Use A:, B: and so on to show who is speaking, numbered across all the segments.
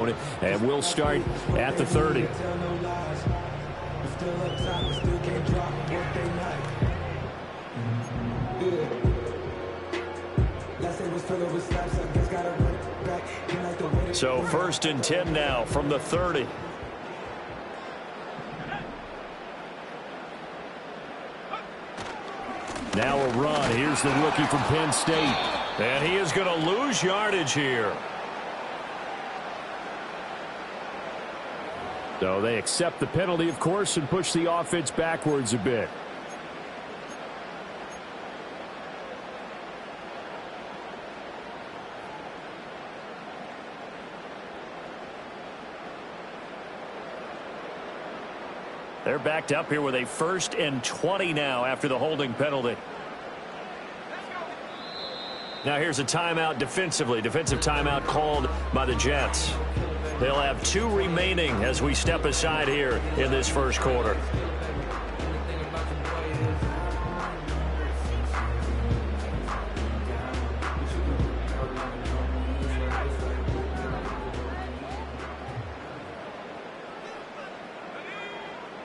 A: And we'll start at the 30. So 1st and 10 now from the 30. Now a run. Here's the rookie from Penn State. And he is going to lose yardage here. So they accept the penalty, of course, and push the offense backwards a bit. They're backed up here with a 1st and 20 now after the holding penalty. Now here's a timeout defensively. Defensive timeout called by the Jets. They'll have 2 remaining as we step aside here in this first quarter.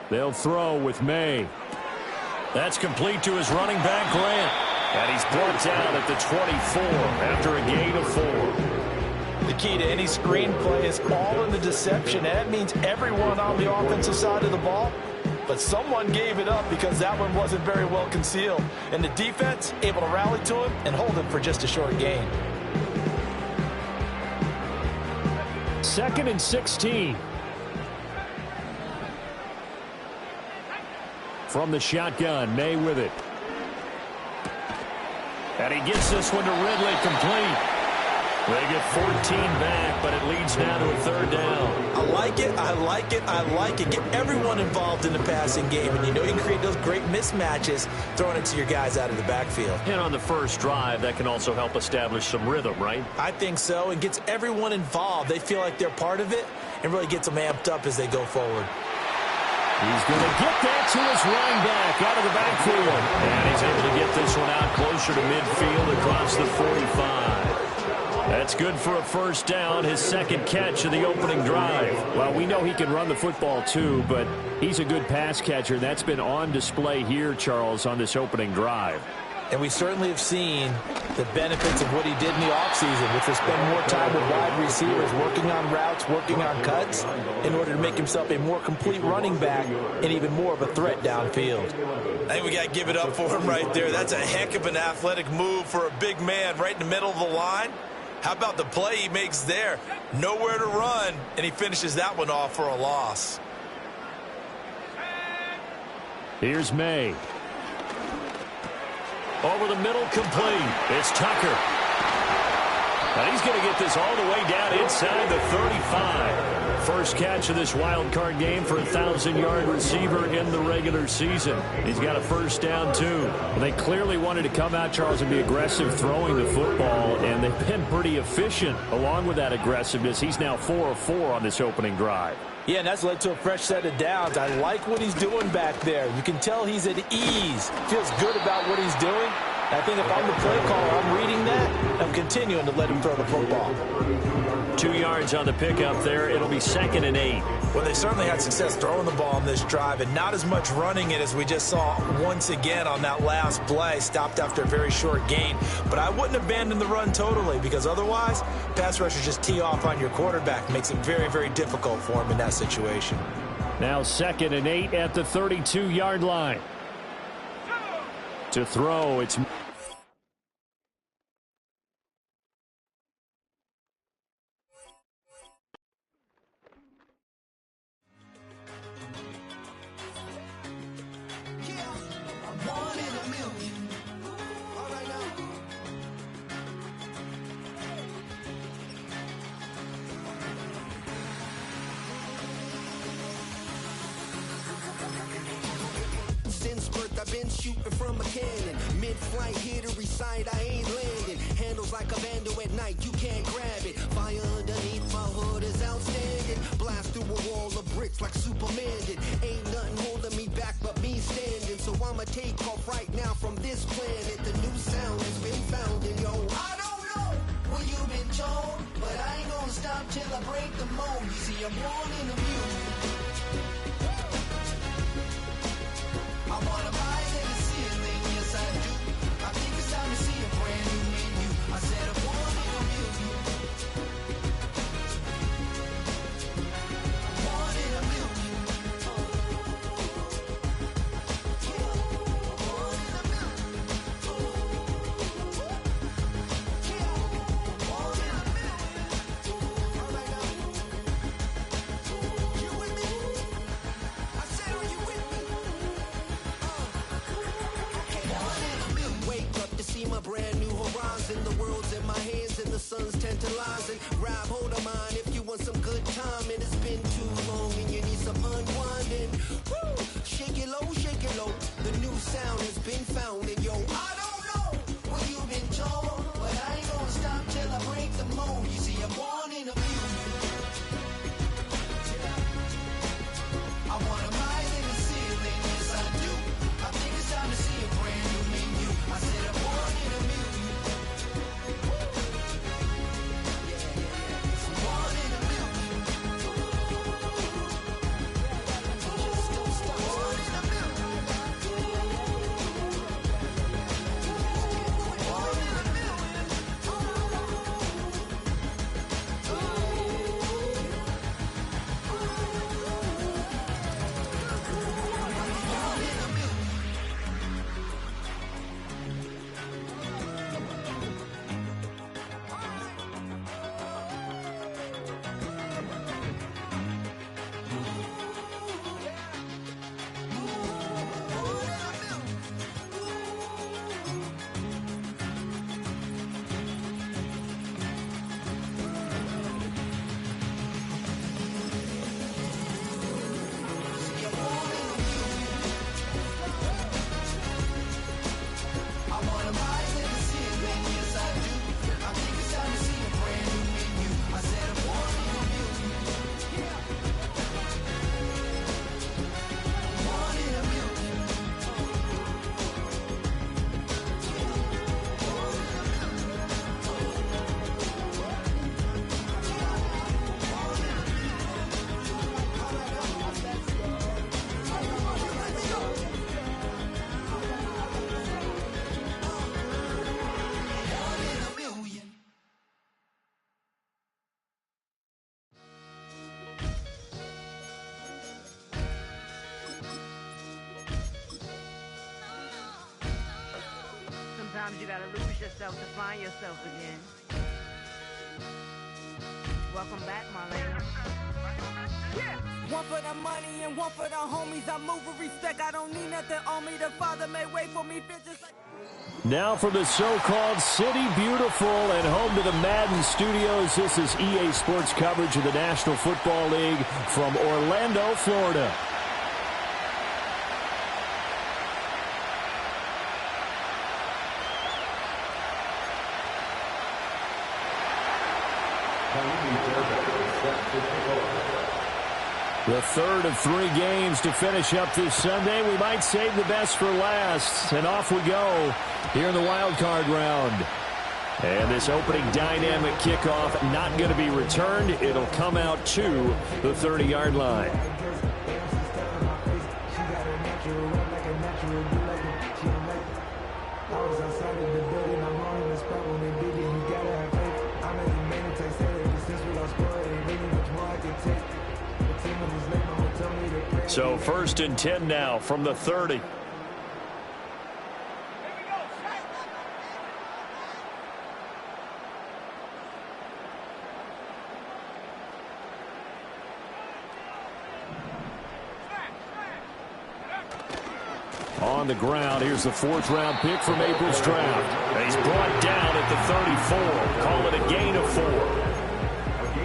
A: They'll throw with May. That's complete to his running back, Grant. And he's brought down at the 24 after a gain of 4.
B: The key to any screen play is all in the deception. And that means everyone on the offensive side of the ball. But someone gave it up because that one wasn't very well concealed. And the defense able to rally to him and hold him for just a short gain.
A: 2nd and 16. From the shotgun, May with it. And he gets this one to Ridley, complete. They get 14 back, but it leads now to a 3rd down.
B: I like it, I like it, I like it. Get everyone involved in the passing game, and you know you can create those great mismatches throwing it to your guys out of the backfield.
A: And on the first drive, that can also help establish some rhythm, right?
B: I think so, and gets everyone involved. They feel like they're part of it, and really gets them amped up as they go forward.
A: He's going to get that to his running back out of the backfield. And he's able to get this one out closer to midfield across the 45. That's good for a 1st down, his 2nd catch of the opening drive. Well, we know he can run the football too, but he's a good pass catcher. That's been on display here, Charles, on this opening drive.
B: And we certainly have seen the benefits of what he did in the offseason, which was spend more time with wide receivers, working on routes, working on cuts, in order to make himself a more complete running back and even more of a threat downfield. I think we got to give it up for him right there. That's a heck of an athletic move for a big man right in the middle of the line. How about the play he makes there? Nowhere to run, and he finishes that one off for a loss.
A: Here's May. Over the middle, complete. It's Tucker. And he's going to get this all the way down inside the 35. First catch of this wild card game for a 1,000-yard receiver in the regular season. He's got a 1st down, too. Well, they clearly wanted to come out, Charles, and be aggressive throwing the football, and they've been pretty efficient along with that aggressiveness. He's now 4 of 4 on this opening drive.
B: Yeah, and that's led to a fresh set of downs. I like what he's doing back there. You can tell he's at ease. Feels good about what he's doing. I think if I'm the play caller, I'm reading that. I'm continuing to let him throw the football.
A: 2 yards on the pickup there. It'll be 2nd and 8.
B: Well, they certainly had success throwing the ball on this drive and not as much running it as we just saw once again on that last play. Stopped after a very short gain. But I wouldn't abandon the run totally because otherwise, pass rushers just tee off on your quarterback. Makes it very, very difficult for him in that situation.
A: Now 2nd and 8 at the 32-yard line. To throw, it's...
C: I've been shooting from a cannon. Mid-flight, here to recite, I ain't landing. Handles like a vandal at night, you can't grab it. Fire underneath my hood is outstanding. Blast through a wall of bricks like Superman did. Ain't nothing holding me back but me standing. So I'ma take off right now from this planet. The new sound has been found in yo. I don't know what you've been told, but I ain't gonna stop. stop till I break the mold. You see, I'm born in a million. I wanna rise in the ceiling, yes I do. I think it's time to see a brand new menu. I said I'm born in a million. Born in a million. Born in a million. Born in a million. All right now. You with me? I said, are you with me? Wake up to see my brand new horizon. The world's in my hands and the sun's tantalizing. Grab hold of mine if you want some good time. And it's been too long and you need some unwinding. Woo! Shake it low, shake it low. The new sound has been found. And yo, I don't know what you've been told, but I ain't gonna stop till I break the mold. You see, I'm born in a million. I wanna rise in the ceiling, yes I do. I think it's time to see a brand new menu. I said I'm born in a million. I'm born in a million. Just don't stop. Born in a million. Born in a million. Born in a million. I wanna rise in the ceiling, yes I do. I think it's time to see a brand new menu. I said I'm born in a million. Born in a million. Born in a million.
D: Sometimes you gotta lose yourself to find yourself again. Welcome back, Marlena.
E: One for the money and one for the homies. I move with respect. I don't need nothing on me. The Father may wait for me, bitches.
A: Now from the so-called City Beautiful and home to the Madden Studios, this is EA Sports coverage of the National Football League from Orlando, Florida. The third of three games to finish up this Sunday. We might save the best for last. And off we go here in the wild card round. And this opening dynamic kickoff not going to be returned. It'll come out to the 30-yard line. So 1st and 10 now from the 30. On the ground, here's the 4th-round pick from April's draft. He's brought down at the 34. Call it a gain of 4.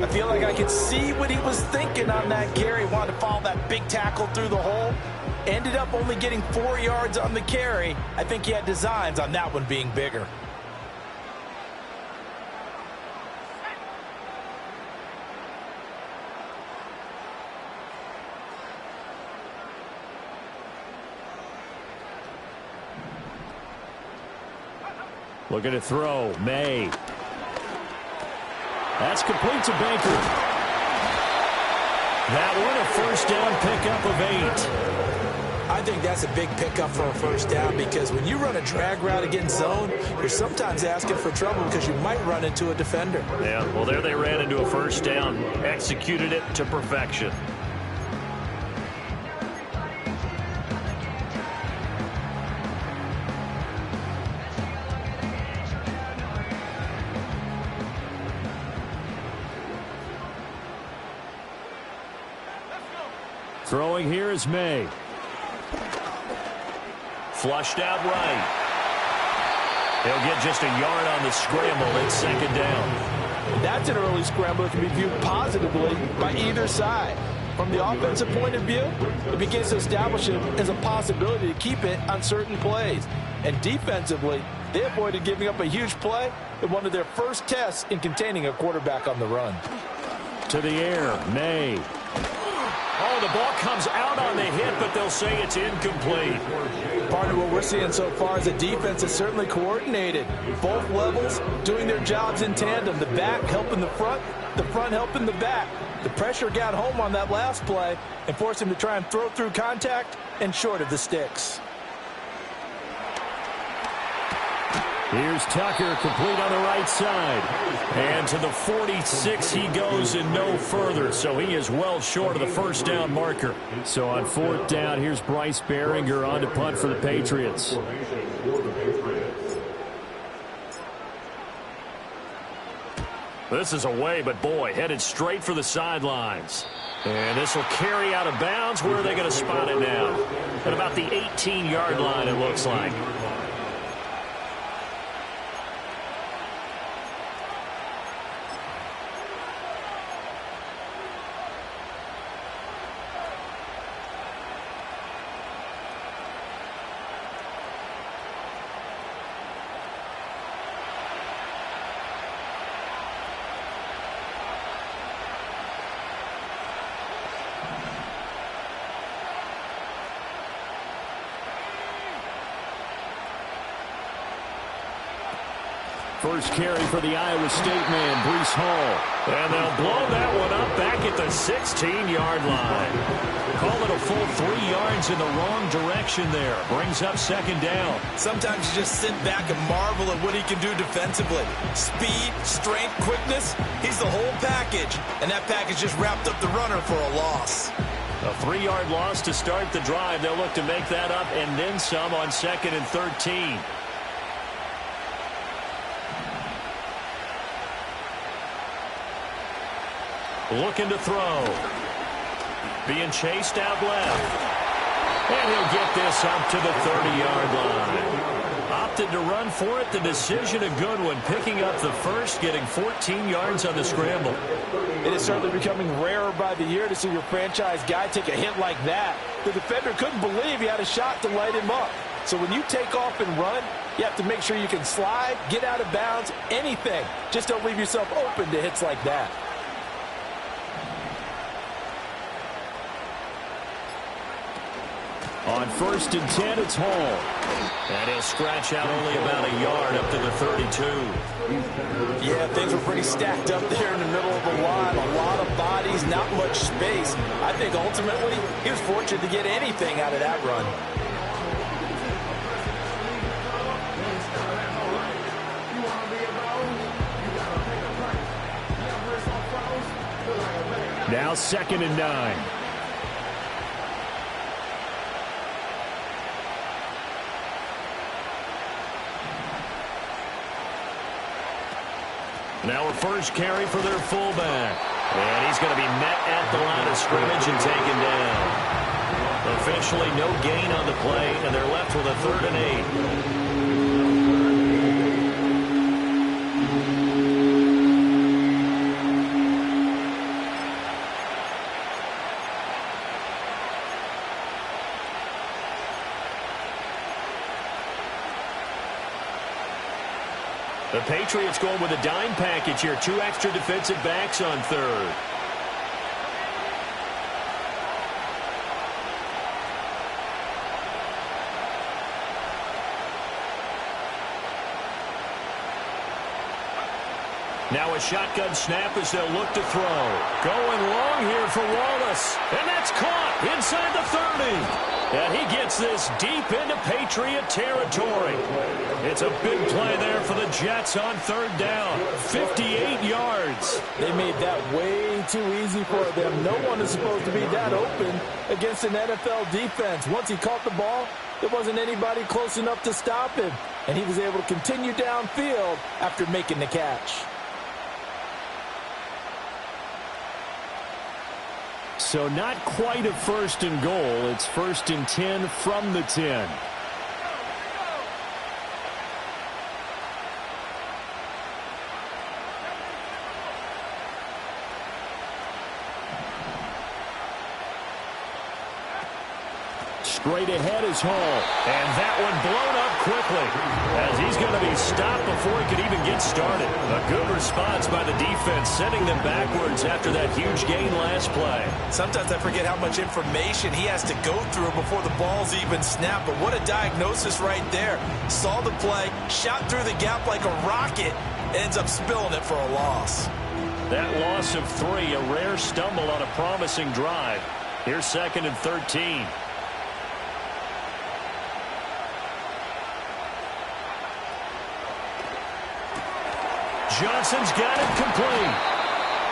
B: I feel like I could see what he was thinking on that carry. Wanted to follow that big tackle through the hole. Ended up only getting 4 yards on the carry. I think he had designs on that one being bigger. Looking to throw. May.
A: That's complete to Baker. That one a first down pickup of 8.
B: I think that's a big pickup for a first down because when you run a drag route against zone, you're sometimes asking for trouble because you might run into a defender.
A: Yeah, well, there they ran into a first down. Executed it to perfection. Throwing here is May. Flushed out right. He'll get just a yard on the scramble. It's second down.
B: That's an early scramble that can be viewed positively by either side. From the offensive point of view, it begins to establish it as a possibility to keep it on certain plays. And defensively, they avoided giving up a huge play in one of their first tests in containing a quarterback on the run.
A: To the air, May. Oh, the ball comes out on the hit, but they'll say it's incomplete.
B: Part of what we're seeing so far is the defense is certainly coordinated. Both levels doing their jobs in tandem. The back helping the front helping the back. The pressure got home on that last play and forced him to try and throw through contact and short of the sticks.
A: Here's Tucker, complete on the right side. And to the 46 he goes and no further. So he is well short of the first down marker. So on fourth down, here's Bryce Baringer on to punt for the Patriots. This is away, but boy, headed straight for the sidelines. And this will carry out of bounds. Where are they going to spot it now? At about the 18-yard line, it looks like. First carry for the Iowa State man, Breece Hall. And they'll blow that one up back at the 16-yard line. Call it a full 3 yards in the wrong direction there. Brings up second down.
B: Sometimes you just sit back and marvel at what he can do defensively. Speed, strength, quickness, he's the whole package. And that package just wrapped up the runner for a loss.
A: A 3-yard loss to start the drive. They'll look to make that up and then some on 2nd and 13. Looking to throw. Being chased out left. And he'll get this up to the 30-yard line. Opted to run for it. The decision a good one. Picking up the first, getting 14 yards on the scramble.
B: It is certainly becoming rarer by the year to see your franchise guy take a hit like that. The defender couldn't believe he had a shot to light him up. So when you take off and run, you have to make sure you can slide, get out of bounds, anything. Just don't leave yourself open to hits like that.
A: On 1st and 10, it's Hall. And he'll scratch out only about a yard up to the 32.
B: Yeah, things were pretty stacked up there in the middle of the line. A lot of bodies, not much space. I think ultimately he was fortunate to get anything out of that run.
A: Now 2nd and 9. Now a first carry for their fullback. And he's going to be met at the line of scrimmage and taken down. Officially no gain on the play, and they're left with a 3rd and 8. The Patriots going with a dime package here. 2 extra defensive backs on 3rd. Now a shotgun snap as they'll look to throw. Going long here for Wallace. And that's caught inside the 30. And he gets this deep into Patriot territory. It's a big play there for the Jets on third down. 58 yards.
B: They made that way too easy for them. No one is supposed to be that open against an NFL defense. Once he caught the ball, there wasn't anybody close enough to stop him. And he was able to continue downfield after making the catch.
A: So not quite a first and goal. It's first and 10 from the 10. Straight ahead is Hall. And that one blown up quickly as he's going to be stopped before he could even get started. A good response by the defense, sending them backwards after that huge gain last play.
B: Sometimes I forget how much information he has to go through before the ball's even snapped. But what a diagnosis right there. Saw the play, shot through the gap like a rocket, ends up spilling it for a loss.
A: That loss of 3, a rare stumble on a promising drive. Here's second and 13. Johnson's got it complete.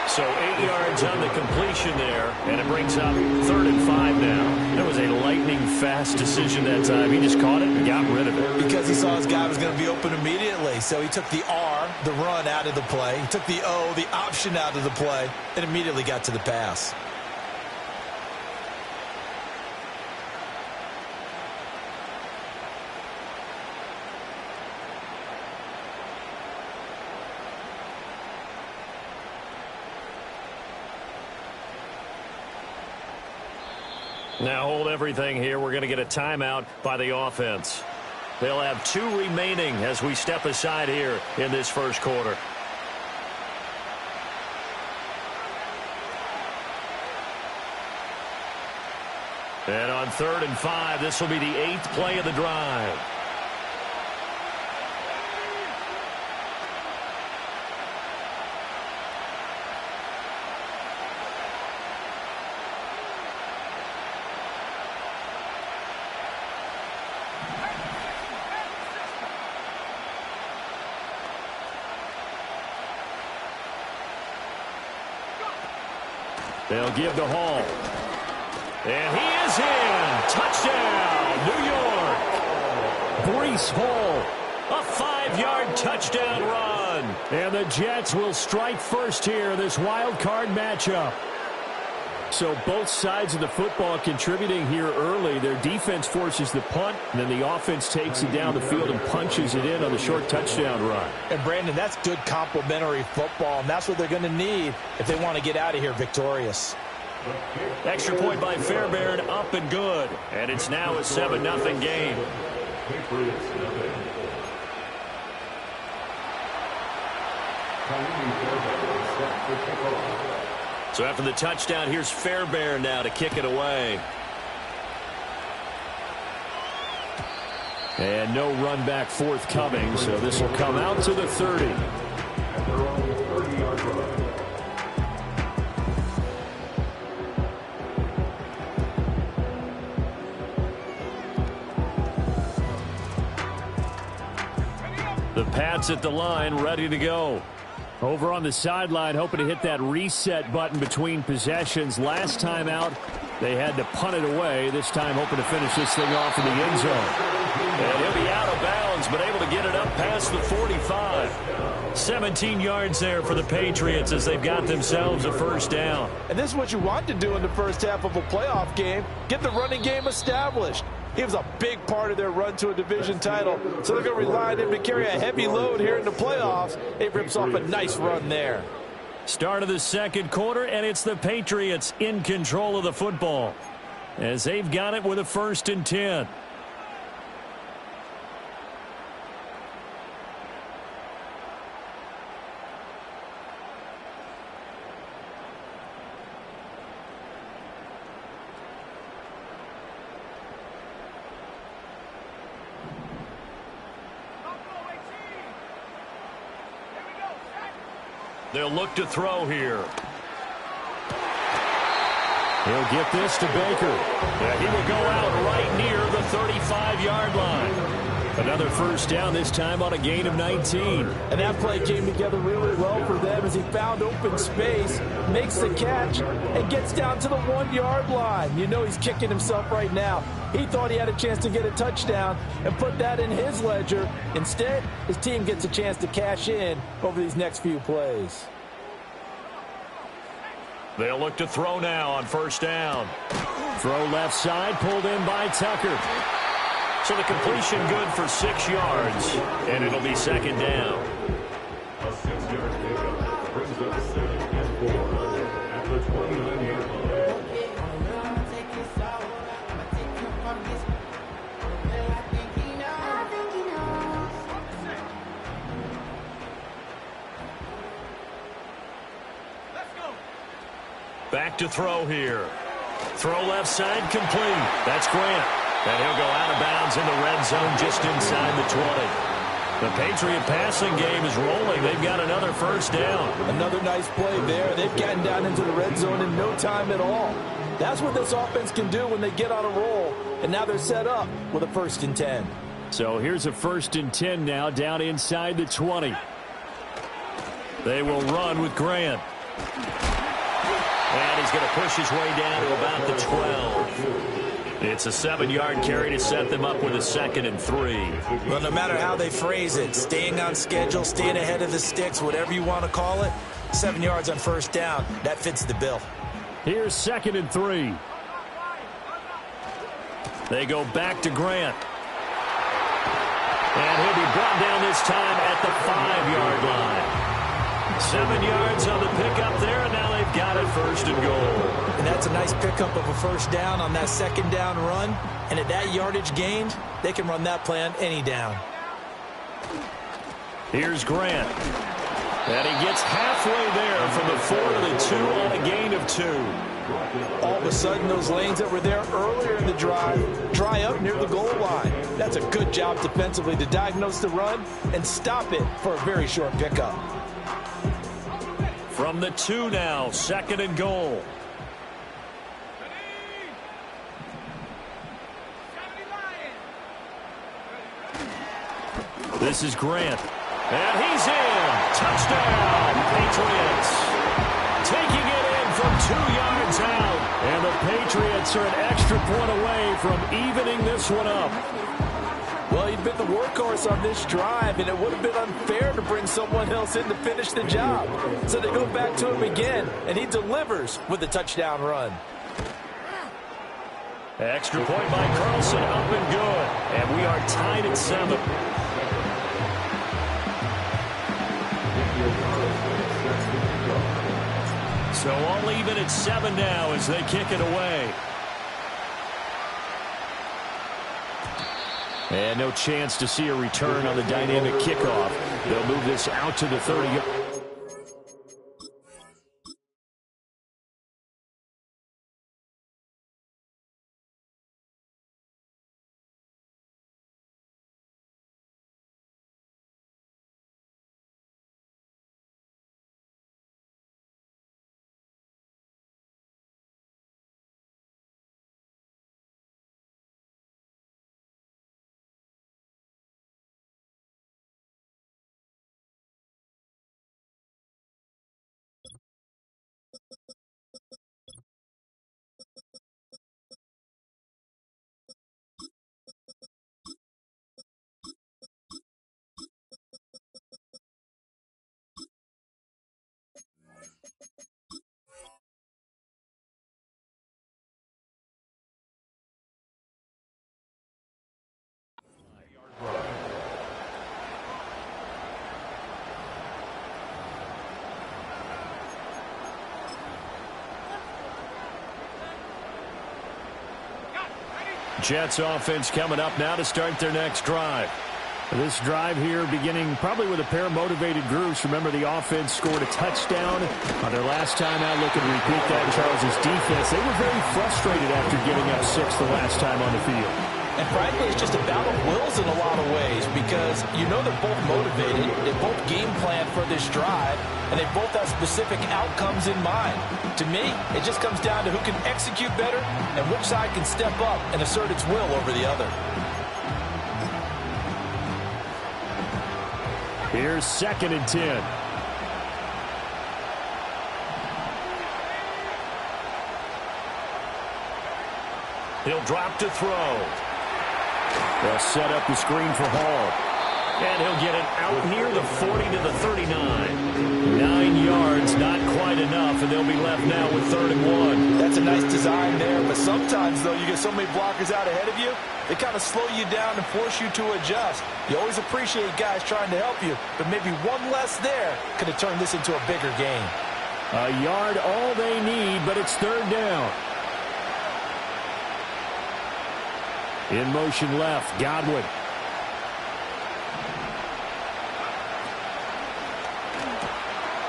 A: So 8 yards on the completion there, and it brings up third and 5 now. That was a lightning-fast decision that time. He just caught it and got rid of it.
B: Because he saw his guy was going to be open immediately. So he took the R, the run, out of the play. He took the O, the option, out of the play, and immediately got to the pass.
A: Now hold everything here. We're going to get a timeout by the offense. They'll have 2 remaining as we step aside here in this first quarter. And on third and 5, this will be the 8th play of the drive. They'll give to Hall. And he is in. Touchdown, New York. Breece Hall. A 5-yard touchdown run. And the Jets will strike first here in this wild card matchup. So both sides of the football contributing here early. Their defense forces the punt, and then the offense takes it down the field and punches it in on the short touchdown run.
B: And, Brandon, that's good complementary football, and that's what they're going to need if they want to get out of here victorious.
A: Extra point by Fairbairn, up and good. And it's now a 7-0 game. So after the touchdown, here's Fairbairn now to kick it away. And no run back forthcoming, so this will come out to the 30. The Pats at the line, ready to go. Over on the sideline, hoping to hit that reset button between possessions. Last time out, they had to punt it away. This time, hoping to finish this thing off in the end zone. And he'll be out of bounds, but able to get it up past the 45. 17 yards there for the Patriots as they've got themselves a first down.
B: And this is what you want to do in the first half of a playoff game. Get the running game established. He was a big part of their run to a division title, so they're going to rely on him to carry a heavy load here in the playoffs. He rips off a nice run there.
A: Start of the second quarter, and it's the Patriots in control of the football as they've got it with a 1st and 10. They'll look to throw here. He'll get this to Baker. Yeah, he will go out right near the 35-yard line. Another first down, this time on a gain of 19.
B: And that play came together really well for them as he found open space, makes the catch, and gets down to the 1-yard line. You know he's kicking himself right now. He thought he had a chance to get a touchdown and put that in his ledger. Instead, his team gets a chance to cash in over these next few plays.
A: They'll look to throw now on first down. Throw left side, pulled in by Tucker. So the completion good for 6 yards, and it'll be second down.
F: A 6-yard pickup brings up 2nd and 4 at the 29-yard line.
A: Back to throw here. Throw left side, complete. That's Grant. And he'll go out of bounds in the red zone just inside the 20. The Patriot passing game is rolling. They've got another first down.
B: Another nice play there. They've gotten down into the red zone in no time at all. That's what this offense can do when they get on a roll. And now they're set up with a 1st and 10.
A: So here's a 1st and 10 now down inside the 20. They will run with Grant. And he's going to push his way down to about the 12. It's a 7-yard carry to set them up with a 2nd and 3.
B: Well, no matter how they phrase it, staying on schedule, staying ahead of the sticks, whatever you want to call it, 7 yards on first down, that fits the bill.
A: Here's 2nd and 3. They go back to Grant. And he'll be brought down this time at the 5-yard line. 7 yards on the pickup there, and now they've got it 1st and goal.
B: And that's a nice pickup of a first down on that 2nd down run. And at that yardage gained, they can run that play on any down.
A: Here's Grant. And he gets halfway there from the 4 to the 2 on a gain of 2.
B: All of a sudden, those lanes that were there earlier in the drive dry up near the goal line. That's a good job defensively to diagnose the run and stop it for a very short pickup.
A: From the 2 now, 2nd and goal. This is Grant. And he's in. Touchdown, Patriots. Taking it in from 2 yards out. And the Patriots are an extra point away from evening this one up.
B: Well, he'd been the workhorse on this drive, and it would have been unfair to bring someone else in to finish the job. So they go back to him again, and he delivers with a touchdown run.
A: Extra point by Carlson, up and good. And we are tied at 7. So all even at 7 now as they kick it away. And no chance to see a return on the dynamic kickoff. They'll move this out to the 30. Jets offense coming up now to start their next drive. This drive here beginning probably with a pair of motivated groups. Remember, the offense scored a touchdown on their last time out. Looking to repeat that. Charles' defense, they were very frustrated after giving up 6 the last time on the field.
B: And frankly, it's just a battle of wills in a lot of ways because you know they're both motivated, they both game plan for this drive, and they both have specific outcomes in mind. To me, it just comes down to who can execute better and which side can step up and assert its will over the other.
A: Here's 2nd and 10. He'll drop to throw. They'll set up the screen for Hall. And he'll get it out near the 40 to the 39. 9 yards, not quite enough, and they'll be left now with 3rd and 1.
B: That's a nice design there, but sometimes, though, you get so many blockers out ahead of you, they kind of slow you down and force you to adjust. You always appreciate guys trying to help you, but maybe one less there could have turned this into a bigger game.
A: A yard all they need, but it's 3rd down. In motion left, Godwin.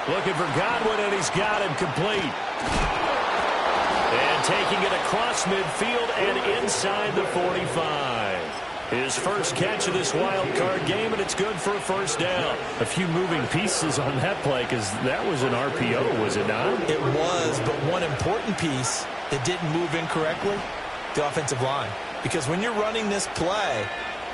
A: Looking for Godwin, and he's got him complete. And taking it across midfield and inside the 45. His first catch of this wild card game, and it's good for a 1st down. A few moving pieces on that play because that was an RPO, was it not?
B: It was, but one important piece that didn't move incorrectly, the offensive line. Because when you're running this play,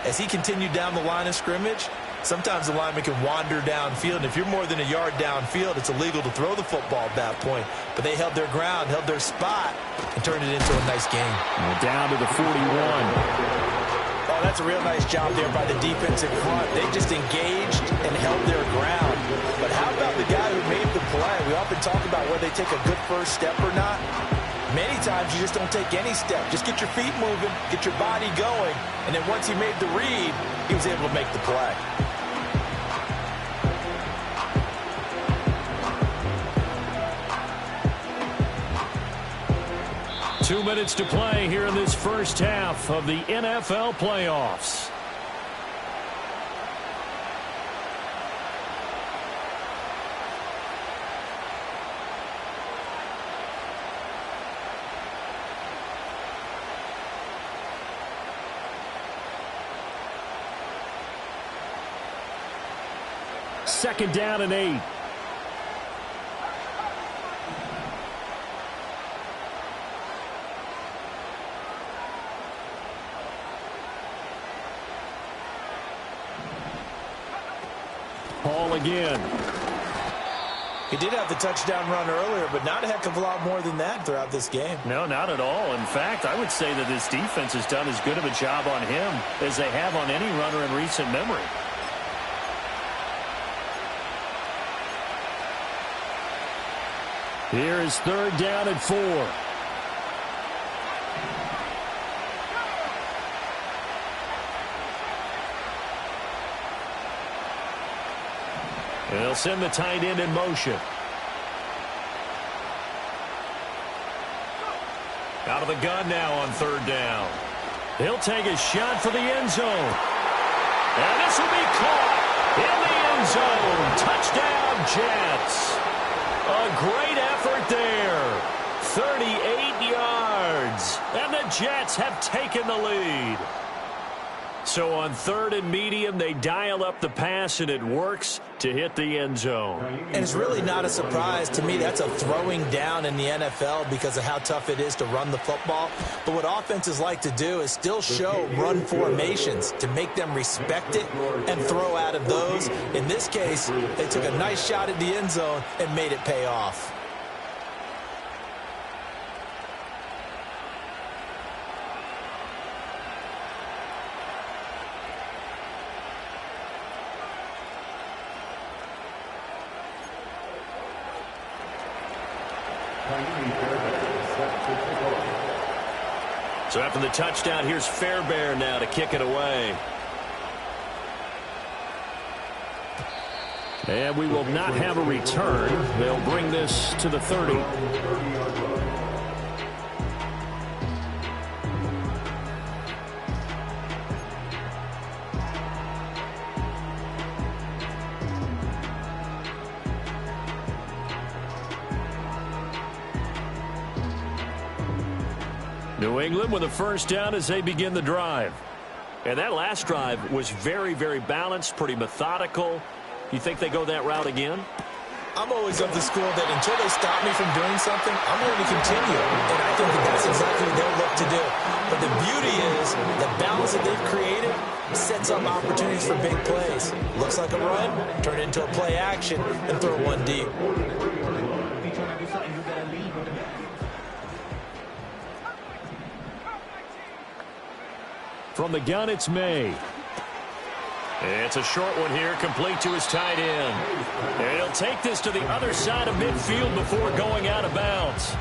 B: as he continued down the line of scrimmage, sometimes the lineman can wander downfield. And if you're more than a yard downfield, it's illegal to throw the football at that point. But they held their ground, held their spot, and turned it into a nice game.
A: And down to the 41.
B: Oh, that's a real nice job there by the defensive front. They just engaged and held their ground. But how about the guy who made the play? We often talk about whether they take a good first step or not. Many times you just don't take any step. Just get your feet moving, get your body going, and then once he made the read, he was able to make the play.
A: Two minutes to play here in this first half of the NFL playoffs. Second down and 8. Hall again.
B: He did have the touchdown run earlier, but not a heck of a lot more than that throughout this game.
A: No, not at all. In fact, I would say that this defense has done as good of a job on him as they have on any runner in recent memory. Here is 3rd down and 4. And they'll send the tight end in motion. Out of the gun now on 3rd down. He'll take a shot for the end zone. And this will be caught in the end zone. Touchdown, Jets. A great effort there. 38 yards. And the Jets have taken the lead. So on 3rd and medium, they dial up the pass, and it works to hit the end zone.
B: And it's really not a surprise. To me, that's a throwing down in the NFL because of how tough it is to run the football. But what offenses like to do is still show run formations to make them respect it and throw out of those. In this case, they took a nice shot at the end zone and made it pay off.
A: So after the touchdown, here's Fairbairn now to kick it away. And we will not have a return. They'll bring this to the 30. New England with a first down as they begin the drive. And that last drive was very, very balanced, pretty methodical. You think they go that route again?
B: I'm always of the school that until they stop me from doing something, I'm going to continue. And I think that that's exactly what they'll look to do. But the beauty is the balance that they've created sets up opportunities for big plays. Looks like a run, turn it into a play action, and throw one deep.
A: From the gun, it's May. It's a short one here, complete to his tight end. And he'll take this to the other side of midfield before going out of bounds.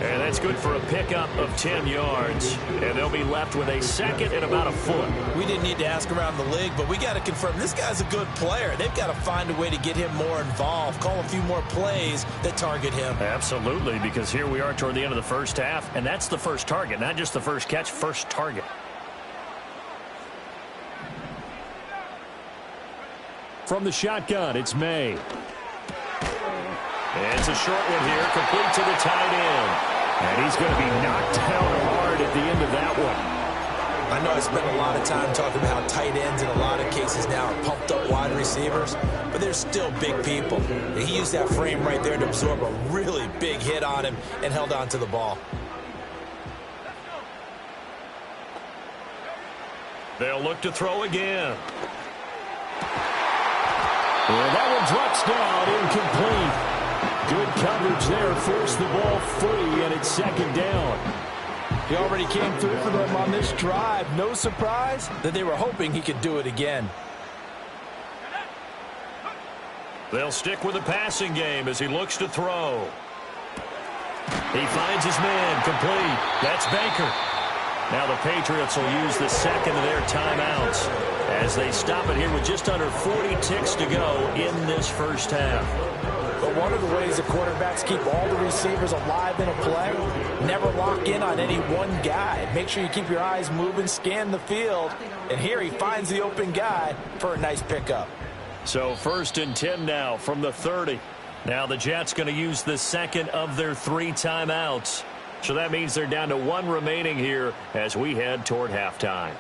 A: And that's good for a pickup of 10 yards. And they'll be left with a second and about a foot.
B: We didn't need to ask around the league, but we got to confirm this guy's a good player. They've got to find a way to get him more involved, call a few more plays that target him.
A: Absolutely, because here we are toward the end of the first half, and that's the first target, not just the first catch, first target. From the shotgun, it's May. And it's a short one here, complete to the tight end. And he's going to be knocked down hard at the end of that one.
B: I know I spent a lot of time talking about how tight ends in a lot of cases now are pumped up wide receivers, but they're still big people. And he used that frame right there to absorb a really big hit on him and held on to the ball.
A: They'll look to throw again. And that one drops down, incomplete. Good coverage there, forced the ball free, and it's second down.
B: He already came through for them on this drive. No surprise that they were hoping he could do it again.
A: They'll stick with the passing game as he looks to throw. He finds his man, complete. That's Baker. Now the Patriots will use the second of their timeouts as they stop it here with just under 40 ticks to go in this first half.
B: But one of the ways the quarterbacks keep all the receivers alive in a play, never lock in on any one guy. Make sure you keep your eyes moving, scan the field, and here he finds the open guy for a nice pickup.
A: So 1st and 10 now from the 30. Now the Jets going to use the second of their 3 timeouts. So that means they're down to 1 remaining here as we head toward halftime.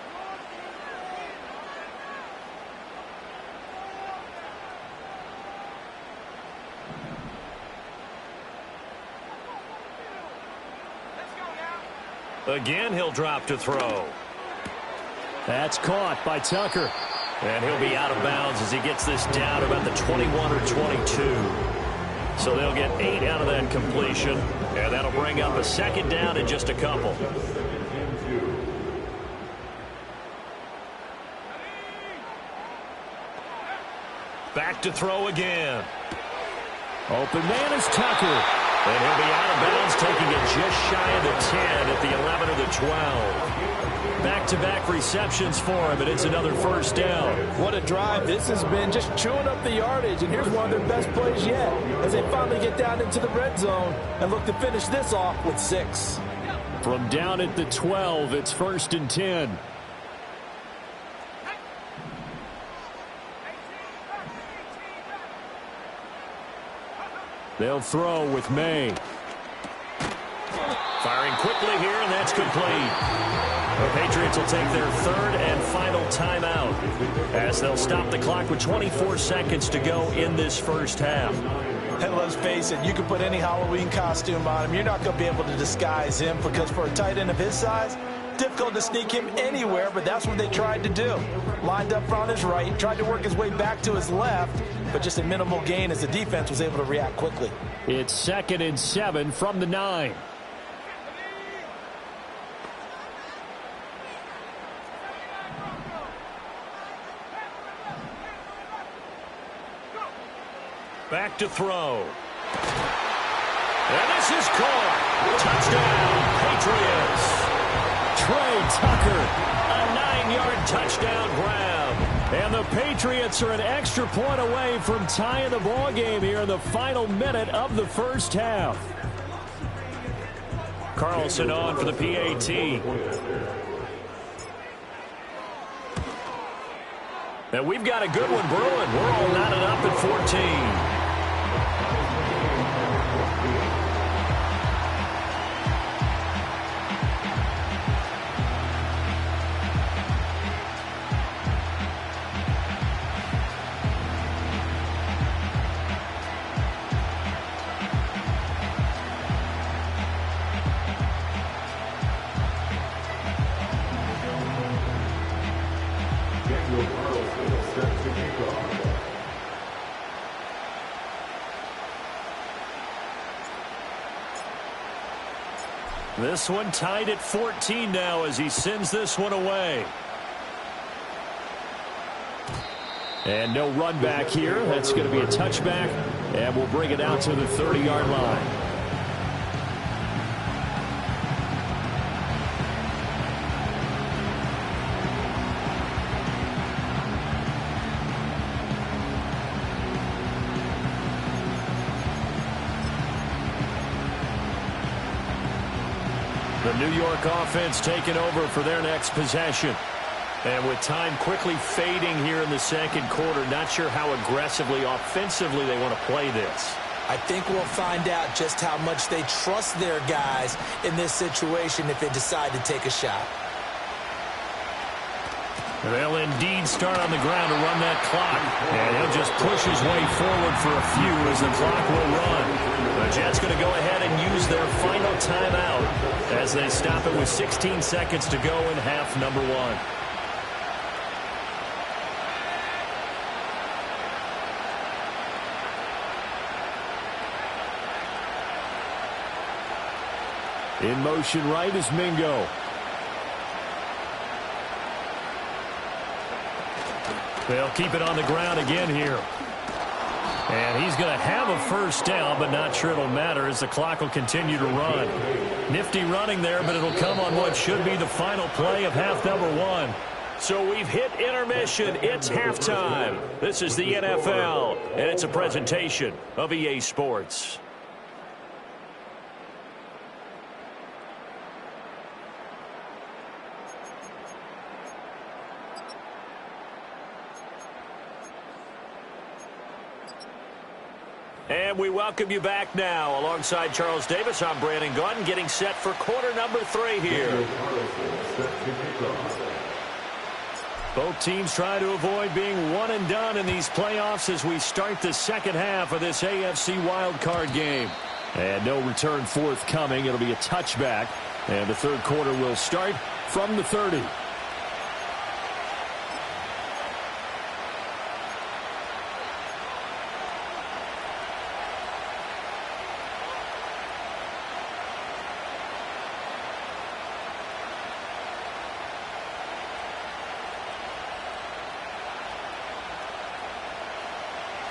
A: Again, he'll drop to throw. That's caught by Tucker. And he'll be out of bounds as he gets this down about the 21 or 22. So they'll get 8 out of that completion, and that'll bring up a second down in just a couple. Back to throw again. Open man is Tucker. And he'll be out of bounds, taking it just shy of the 10 at the 11 or the 12. Back-to-back receptions for him, and it's another first down.
B: What a drive this has been, just chewing up the yardage, and here's one of their best plays yet as they finally get down into the red zone and look to finish this off with 6.
A: From down at the 12, it's 1st and 10. They'll throw with May. Firing quickly here, and that's complete. The Patriots will take their 3rd and final timeout as they'll stop the clock with 24 seconds to go in this first half.
B: And let's face it, you can put any Halloween costume on him. You're not going to be able to disguise him because for a tight end of his size, difficult to sneak him anywhere, but that's what they tried to do. Lined up on his right, tried to work his way back to his left, but just a minimal gain as the defense was able to react quickly.
A: It's 2nd and 7 from the 9. Back to throw. And this is caught. Touchdown, Patriots. Trey Tucker, a 9-yard touchdown grab. And the Patriots are an extra point away from tying the ball game here in the final minute of the first half. Carlson on for the PAT. And we've got a good one brewing. We're all knotted up at 14. This one tied at 14 now as he sends this one away. And no run back here. That's going to be a touchback, and we'll bring it out to the 30-yard line. The New York offense taking over for their next possession. And with time quickly fading here in the second quarter, not sure how aggressively, offensively they want to play this.
B: I think we'll find out just how much they trust their guys in this situation if they decide to take a shot.
A: They'll indeed start on the ground to run that clock. And he'll just push his way forward for a few as the clock will run. The Jets going to go ahead and use their final timeout as they stop it with 16 seconds to go in half number one. In motion right is Mingo. They'll keep it on the ground again here. And he's going to have a first down, but not sure it'll matter as the clock will continue to run. Nifty running there, but it'll come on what should be the final play of half number one. So we've hit intermission. It's halftime. This is the NFL, and it's a presentation of EA Sports. And we welcome you back now. Alongside Charles Davis, I'm Brandon Gaudin, getting set for quarter number 3 here. Both teams try to avoid being one and done in these playoffs as we start the second half of this AFC wildcard game. And no return forthcoming. It'll be a touchback. And the third quarter will start from the 30.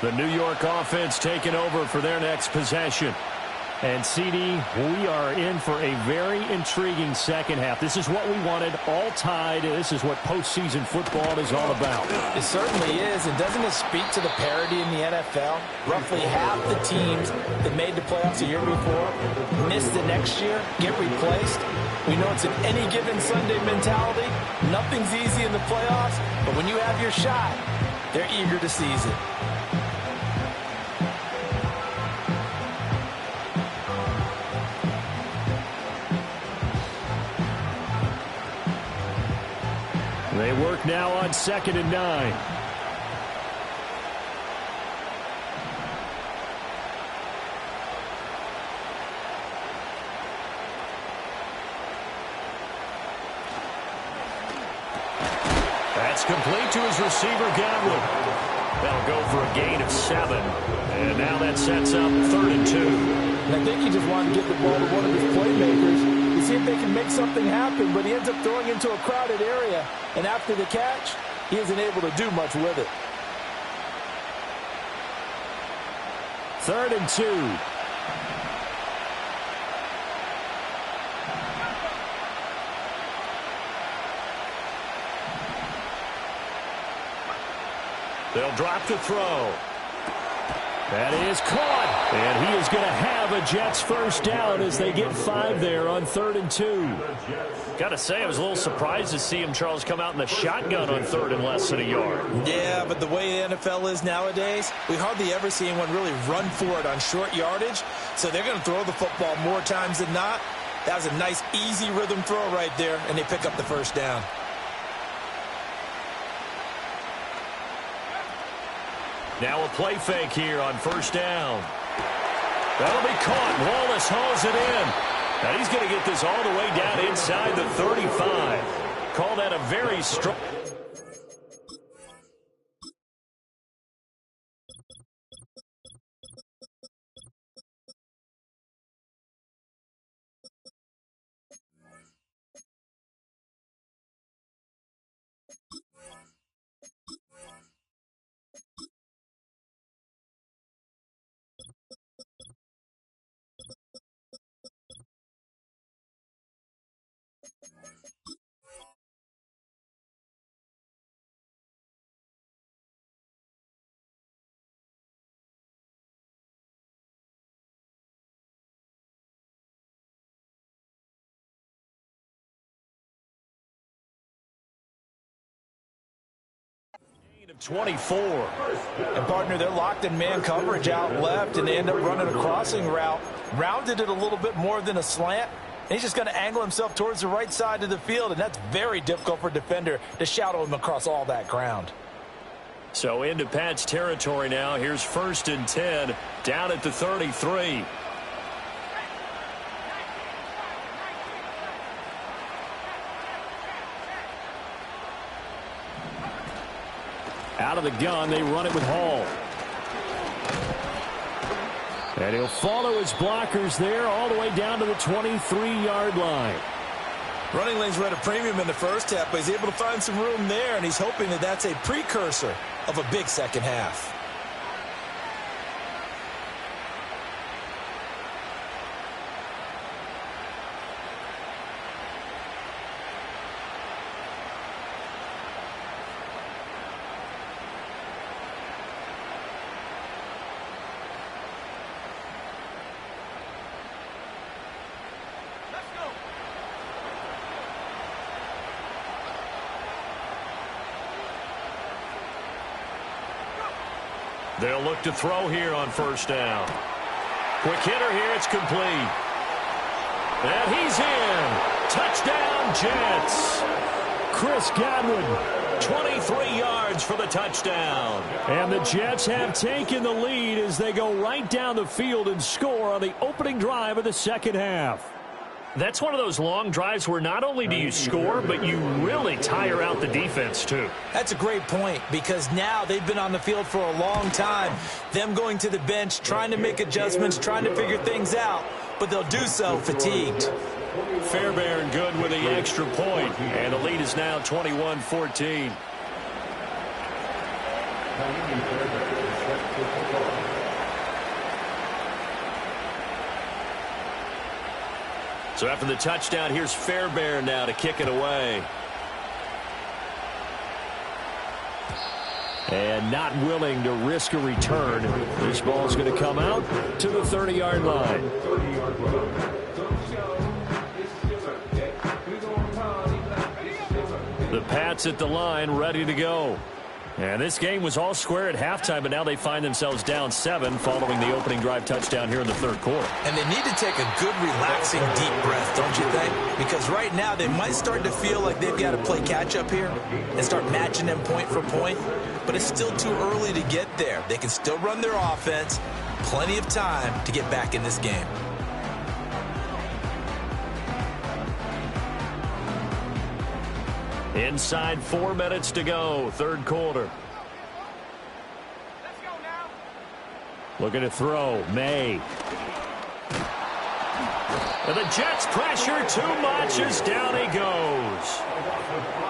A: The New York offense taking over for their next possession. And, CD, we are in for a very intriguing second half. This is what we wanted, all tied. This is what postseason football is all about.
B: It certainly is, and doesn't it speak to the parity in the NFL? Roughly half the teams that made the playoffs a year before miss the next year, get replaced. We know it's an any given Sunday mentality. Nothing's easy in the playoffs, but when you have your shot, they're eager to seize it.
A: They work now on 2nd and 9. That's complete to his receiver, Godwin. That'll go for a gain of 7. And now that sets up 3rd and 2.
B: And I think he just wanted to get the ball to one of his playmakers to see if they can make something happen, but he ends up throwing into a crowded area. And after the catch, he isn't able to do much with it.
A: 3rd and 2. They'll drop the throw. That is caught. And he is going to have a Jets first down as they get 5 there on 3rd and 2. Got to say, I was a little surprised to see him, Charles, come out in the shotgun on 3rd and less than a yard.
B: Yeah, but the way the NFL is nowadays, we hardly ever see anyone really run for it on short yardage. So they're going to throw the football more times than not. That was a nice, easy rhythm throw right there, and they pick up the first down.
A: Now a play fake here on 1st down. That'll be caught. Wallace hauls it in. Now he's going to get this all the way down inside the 35. Call that a very strong... Of 24.
B: And partner, they're locked in man coverage out left, and they end up running a crossing route. Rounded it a little bit more than a slant. And he's just going to angle himself towards the right side of the field, and that's very difficult for a defender to shadow him across all that ground.
A: So into Pat's territory now. Here's 1st and 10 down at the 33. Out of the gun, they run it with Hall. And he'll follow his blockers there all the way down to the 23-yard line.
B: Running lanes were at a premium in the first half, but he's able to find some room there, and he's hoping that that's a precursor of a big second half.
A: They'll look to throw here on 1st down. Quick hitter here. It's complete. And he's in. Touchdown, Jets. Chris Godwin, 23 yards for the touchdown. And the Jets have taken the lead as they go right down the field and score on the opening drive of the second half. That's one of those long drives where not only do you score, but you really tire out the defense, too.
B: That's a great point, because now they've been on the field for a long time. Them going to the bench, trying to make adjustments, trying to figure things out, but they'll do so fatigued.
A: Fairbairn good with the extra point, and the lead is now 21-14. So after the touchdown, here's Fairbairn now to kick it away. And not willing to risk a return. This ball's going to come out to the 30-yard line. The Pats at the line, ready to go. And this game was all square at halftime, but now they find themselves down 7 following the opening drive touchdown here in the 3rd quarter.
B: And they need to take a good, relaxing, deep breath, don't you think? Because right now they might start to feel like they've got to play catch-up here and start matching them point for point. But it's still too early to get there. They can still run their offense. Plenty of time to get back in this game.
A: Inside 4 minutes to go, 3rd quarter.
E: Let's go now.
A: Looking to throw, May. And the Jets pressure too much as down he goes.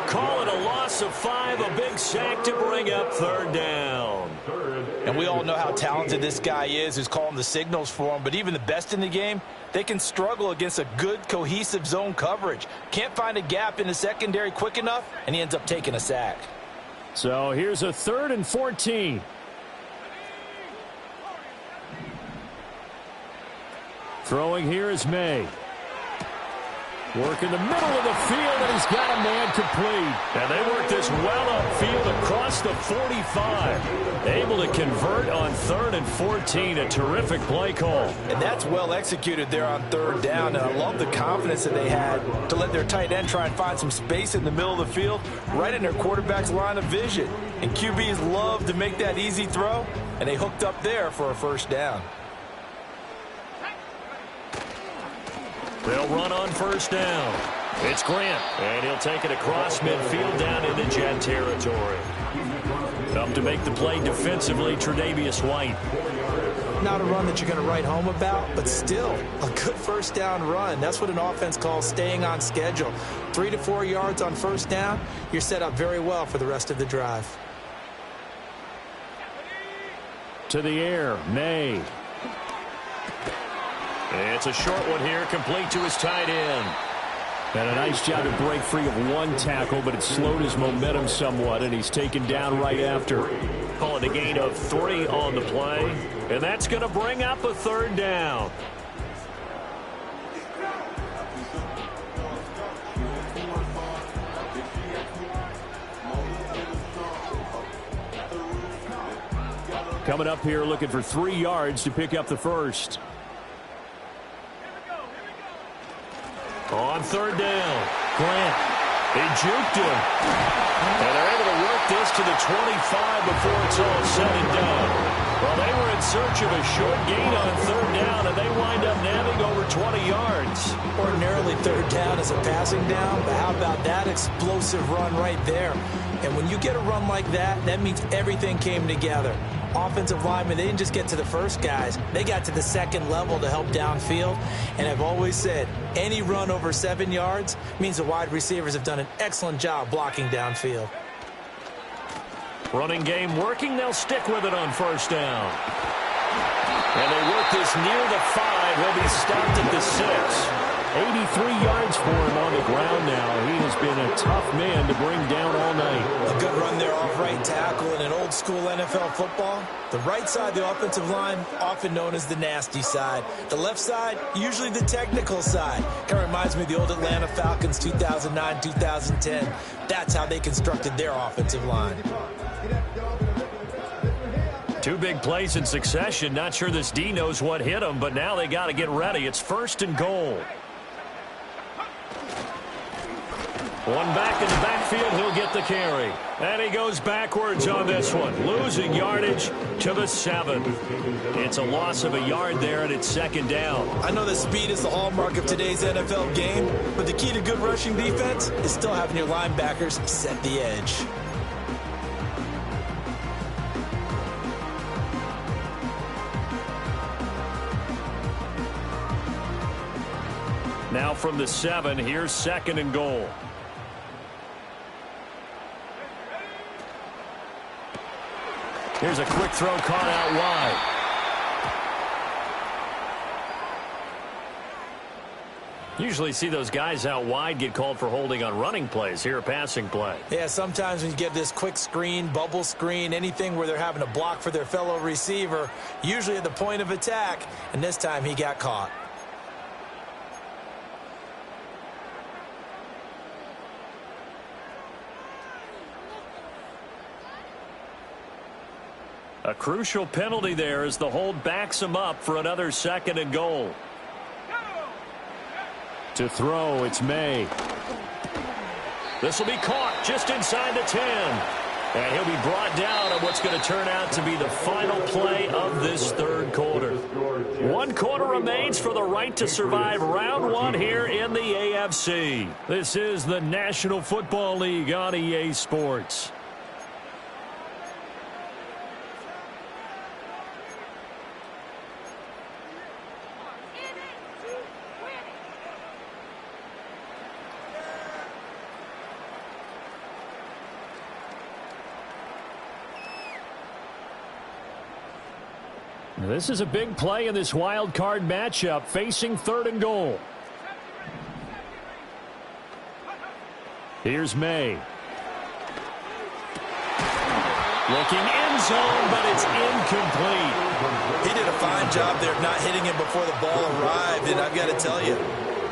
A: Call it a loss of 5, a big sack to bring up 3rd down.
B: And we all know how talented this guy is who's calling the signals for him, but even the best in the game, they can struggle against a good, cohesive zone coverage. Can't find a gap in the secondary quick enough, and he ends up taking a sack.
A: So here's a 3rd and 14. Throwing here is May. Work in the middle of the field, and he's got a man complete. And they work this well upfield across the 45. Able to convert on 3rd and 14. A terrific play call.
B: And that's well executed there on 3rd down. And I love the confidence that they had to let their tight end try and find some space in the middle of the field, right in their quarterback's line of vision. And QBs love to make that easy throw, and they hooked up there for a 1st down.
A: They'll run on 1st down. It's Grant, and he'll take it across midfield down into Jet territory. Up to make the play defensively, Tre'Davious White.
B: Not a run that you're going to write home about, but still a good 1st down run. That's what an offense calls staying on schedule. 3 to 4 yards on 1st down, you're set up very well for the rest of the drive.
A: To the air, May. It's a short one here, complete to his tight end. And a nice job to break free of one tackle, but it slowed his momentum somewhat, and he's taken down right after. Call it a gain of 3 on the play, and that's going to bring up a 3rd down. Coming up here looking for 3 yards to pick up the first. On 3rd down, Grant, they juked him. And they're able to work this to the 25 before it's all said and done. Well, they were in search of a short gain on 3rd down, and they wind up nabbing over 20 yards.
B: Ordinarily, 3rd down is a passing down, but how about that explosive run right there? And when you get a run like that, that means everything came together. Offensive linemen, they didn't just get to the first guys. They got to the 2nd level to help downfield. And I've always said, any run over 7 yards means the wide receivers have done an excellent job blocking downfield.
A: Running game working. They'll stick with it on 1st down. And they work this near the 5. He'll be stopped at the 6. 83 yards for him on the ground now. He has been a tough man to bring down all night.
B: A good run there off right tackle in an old school NFL football. The right side of the offensive line, often known as the nasty side. The left side, usually the technical side. Kind of reminds me of the old Atlanta Falcons 2009-2010. That's how they constructed their offensive line.
A: 2 big plays in succession. Not sure this D knows what hit him, but now they got to get ready. It's 1st and goal. One back in the backfield, he'll get the carry. And he goes backwards on this one, losing yardage to the 7. It's a loss of a yard there, and it's 2nd down.
B: I know that speed is the hallmark of today's NFL game, but the key to good rushing defense is still having your linebackers set the edge.
A: Now from the 7, here's 2nd and goal. Here's a quick throw caught out wide. Usually see those guys out wide get called for holding on running plays. Here a passing play.
B: Yeah, sometimes when you get this quick screen, bubble screen, anything where they're having to block for their fellow receiver, usually at the point of attack, and this time he got caught.
A: A crucial penalty there as the hold backs him up for another 2nd and goal. To throw, it's May. This will be caught just inside the 10. And he'll be brought down on what's going to turn out to be the final play of this 3rd quarter. 1 quarter remains for the right to survive round 1 here in the AFC. This is the National Football League on EA Sports. This is a big play in this wild card matchup, facing 3rd and goal. Here's May. Looking end zone, but it's incomplete.
B: He did a fine job there of not hitting him before the ball arrived, and I've got to tell you,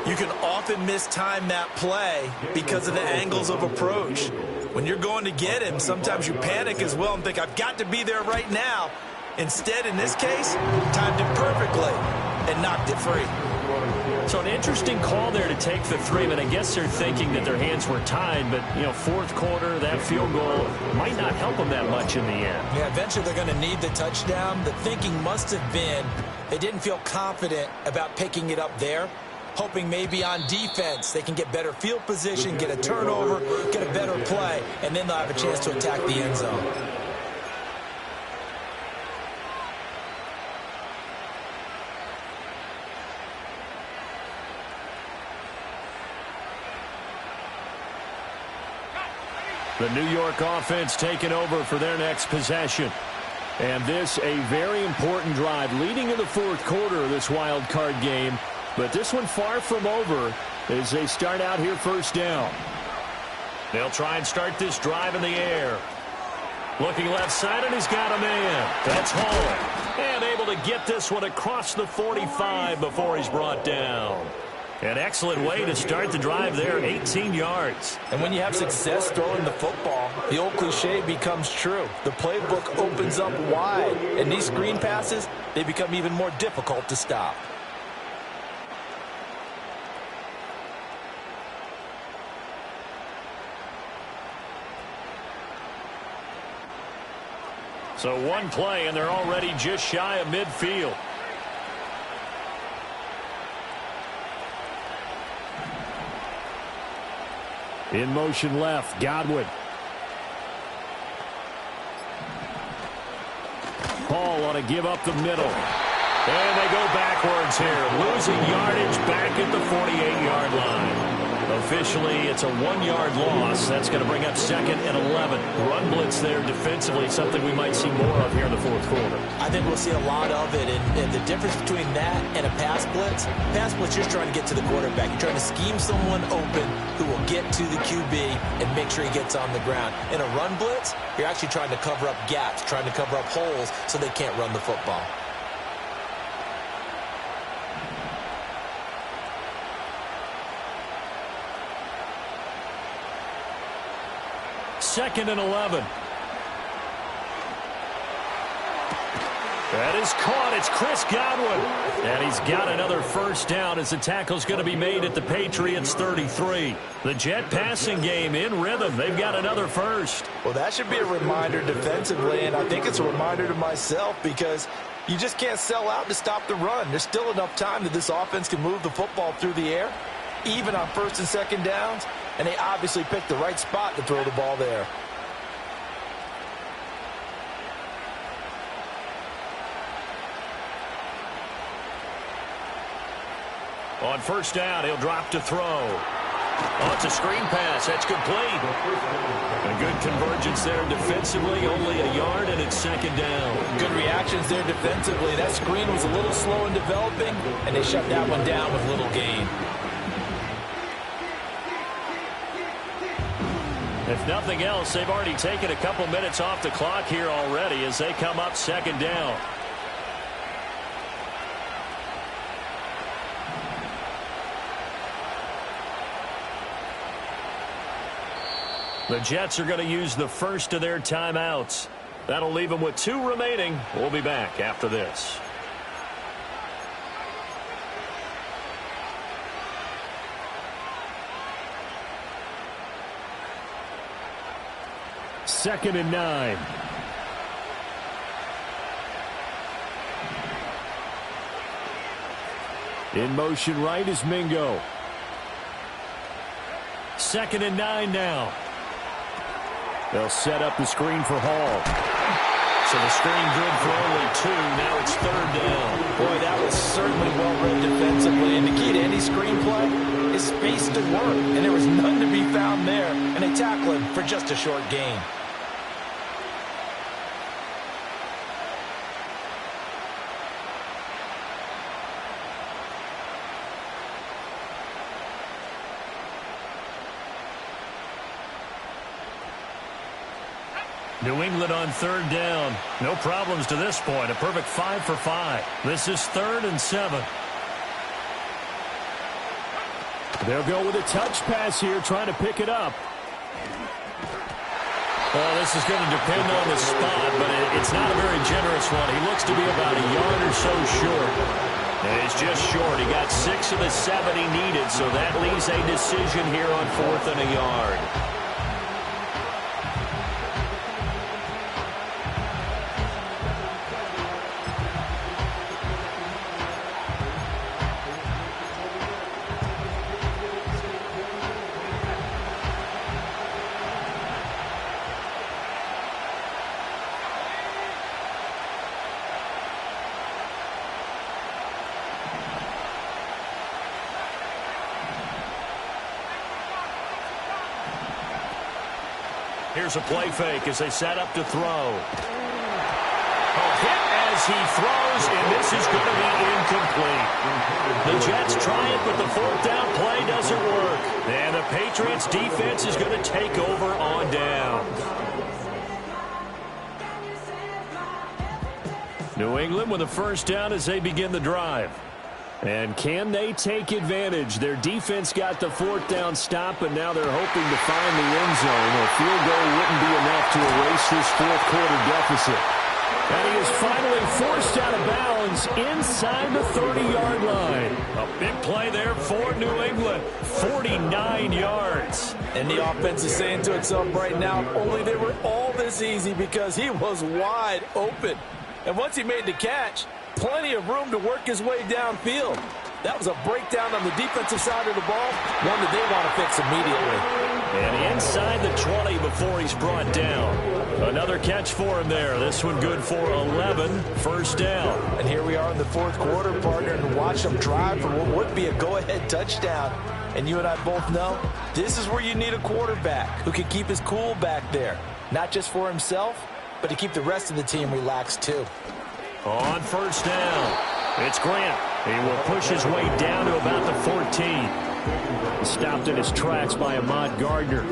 B: you can often mistime that play because of the angles of approach. When you're going to get him, sometimes you panic as well and think, I've got to be there right now. Instead, in this case, timed it perfectly and knocked it free.
A: So an interesting call there to take the 3, but I guess they're thinking that their hands were tied. But, you know, 4th quarter, that field goal might not help them that much in the end.
B: Yeah, eventually they're going to need the touchdown. The thinking must have been they didn't feel confident about picking it up there, hoping maybe on defense they can get better field position, get a turnover, get a better play, and then they'll have a chance to attack the end zone.
A: The New York offense taking over for their next possession. And this a very important drive leading in the 4th quarter of this wild card game. But this one far from over as they start out here first down. They'll try and start this drive in the air. Looking left side, and he's got a man. That's Hall. And able to get this one across the 45 before he's brought down. An excellent way to start the drive there, 18 yards.
B: And when you have success throwing the football, the old cliche becomes true. The playbook opens up wide, and these screen passes, they become even more difficult to stop.
A: So one play, and they're already just shy of midfield. In motion left, Godwin. Hall on a give up the middle. And they go backwards here, losing yardage back at the 48-yard line. Officially, it's a 1-yard loss. That's going to bring up 2nd and 11. Run blitz there defensively, something we might see more of here in the fourth quarter.
B: I think we'll see a lot of it, and the difference between that and a pass blitz, you're trying to get to the quarterback. You're trying to scheme someone open who will get to the QB and make sure he gets on the ground. In a run blitz, you're actually trying to cover up gaps, trying to cover up holes so they can't run the football.
A: Second and 11. That is caught. It's Chris Godwin. And he's got another first down as the tackle's going to be made at the Patriots 33. The Jet passing game in rhythm. They've got another first.
B: Well, that should be a reminder defensively, and I think it's a reminder to myself because you just can't sell out to stop the run. There's still enough time that this offense can move the football through the air, even on first and second downs, and they obviously picked the right spot to throw the ball there.
A: On first down, he'll drop to throw. Oh, it's a screen pass. That's complete. A good convergence there defensively. Only a yard, and it's 2nd down.
B: Good reactions there defensively. That screen was a little slow in developing, and they shut that one down with little gain.
A: If nothing else, they've already taken a couple minutes off the clock here already as they come up 2nd down. The Jets are going to use the first of their timeouts. That'll leave them with 2 remaining. We'll be back after this. Second and 9. In motion right is Mingo. 2nd and 9 now. They'll set up the screen for Hall. So the screen good for only 2. Now it's 3rd down.
B: Boy, that was certainly well read defensively. And the key to any screenplay is space to work. And there was none to be found there. And they tackle him for just a short gain.
A: New England on 3rd down. No problems to this point. A perfect 5 for 5. This is 3rd and 7. They'll go with a touch pass here, trying to pick it up. Well, this is going to depend on the spot, but it's not a very generous one. He looks to be about a yard or so short. And he's just short. He got 6 of the 7 he needed, so that leaves a decision here on 4th and a yard. Here's a play fake as they set up to throw. Oh, hit as as he throws, and this is going to be incomplete. The Jets try it, but the fourth down play doesn't work. And the Patriots defense is going to take over on downs. New England with a first down as they begin the drive. And can they take advantage? Their defense got the fourth down stop, and now they're hoping to find the end zone. A field goal wouldn't be enough to erase this fourth quarter deficit. And he is finally forced out of bounds inside the 30-yard line. A big play there for New England. 49 yards.
B: And the offense is saying to itself right now, only they were all this easy because he was wide open. And once he made the catch, plenty of room to work his way downfield. That was a breakdown on the defensive side of the ball, one that they want to fix immediately.
A: And inside the 20 before he's brought down. Another catch for him there. This one good for 11, first down.
B: And here we are in the fourth quarter, partner, and watch them drive for what would be a go-ahead touchdown. And you and I both know this is where you need a quarterback who can keep his cool back there. Not just for himself, but to keep the rest of the team relaxed too.
A: On first down, it's Grant. He will push his way down to about the 14. Stopped in his tracks by Ahmad Gardner.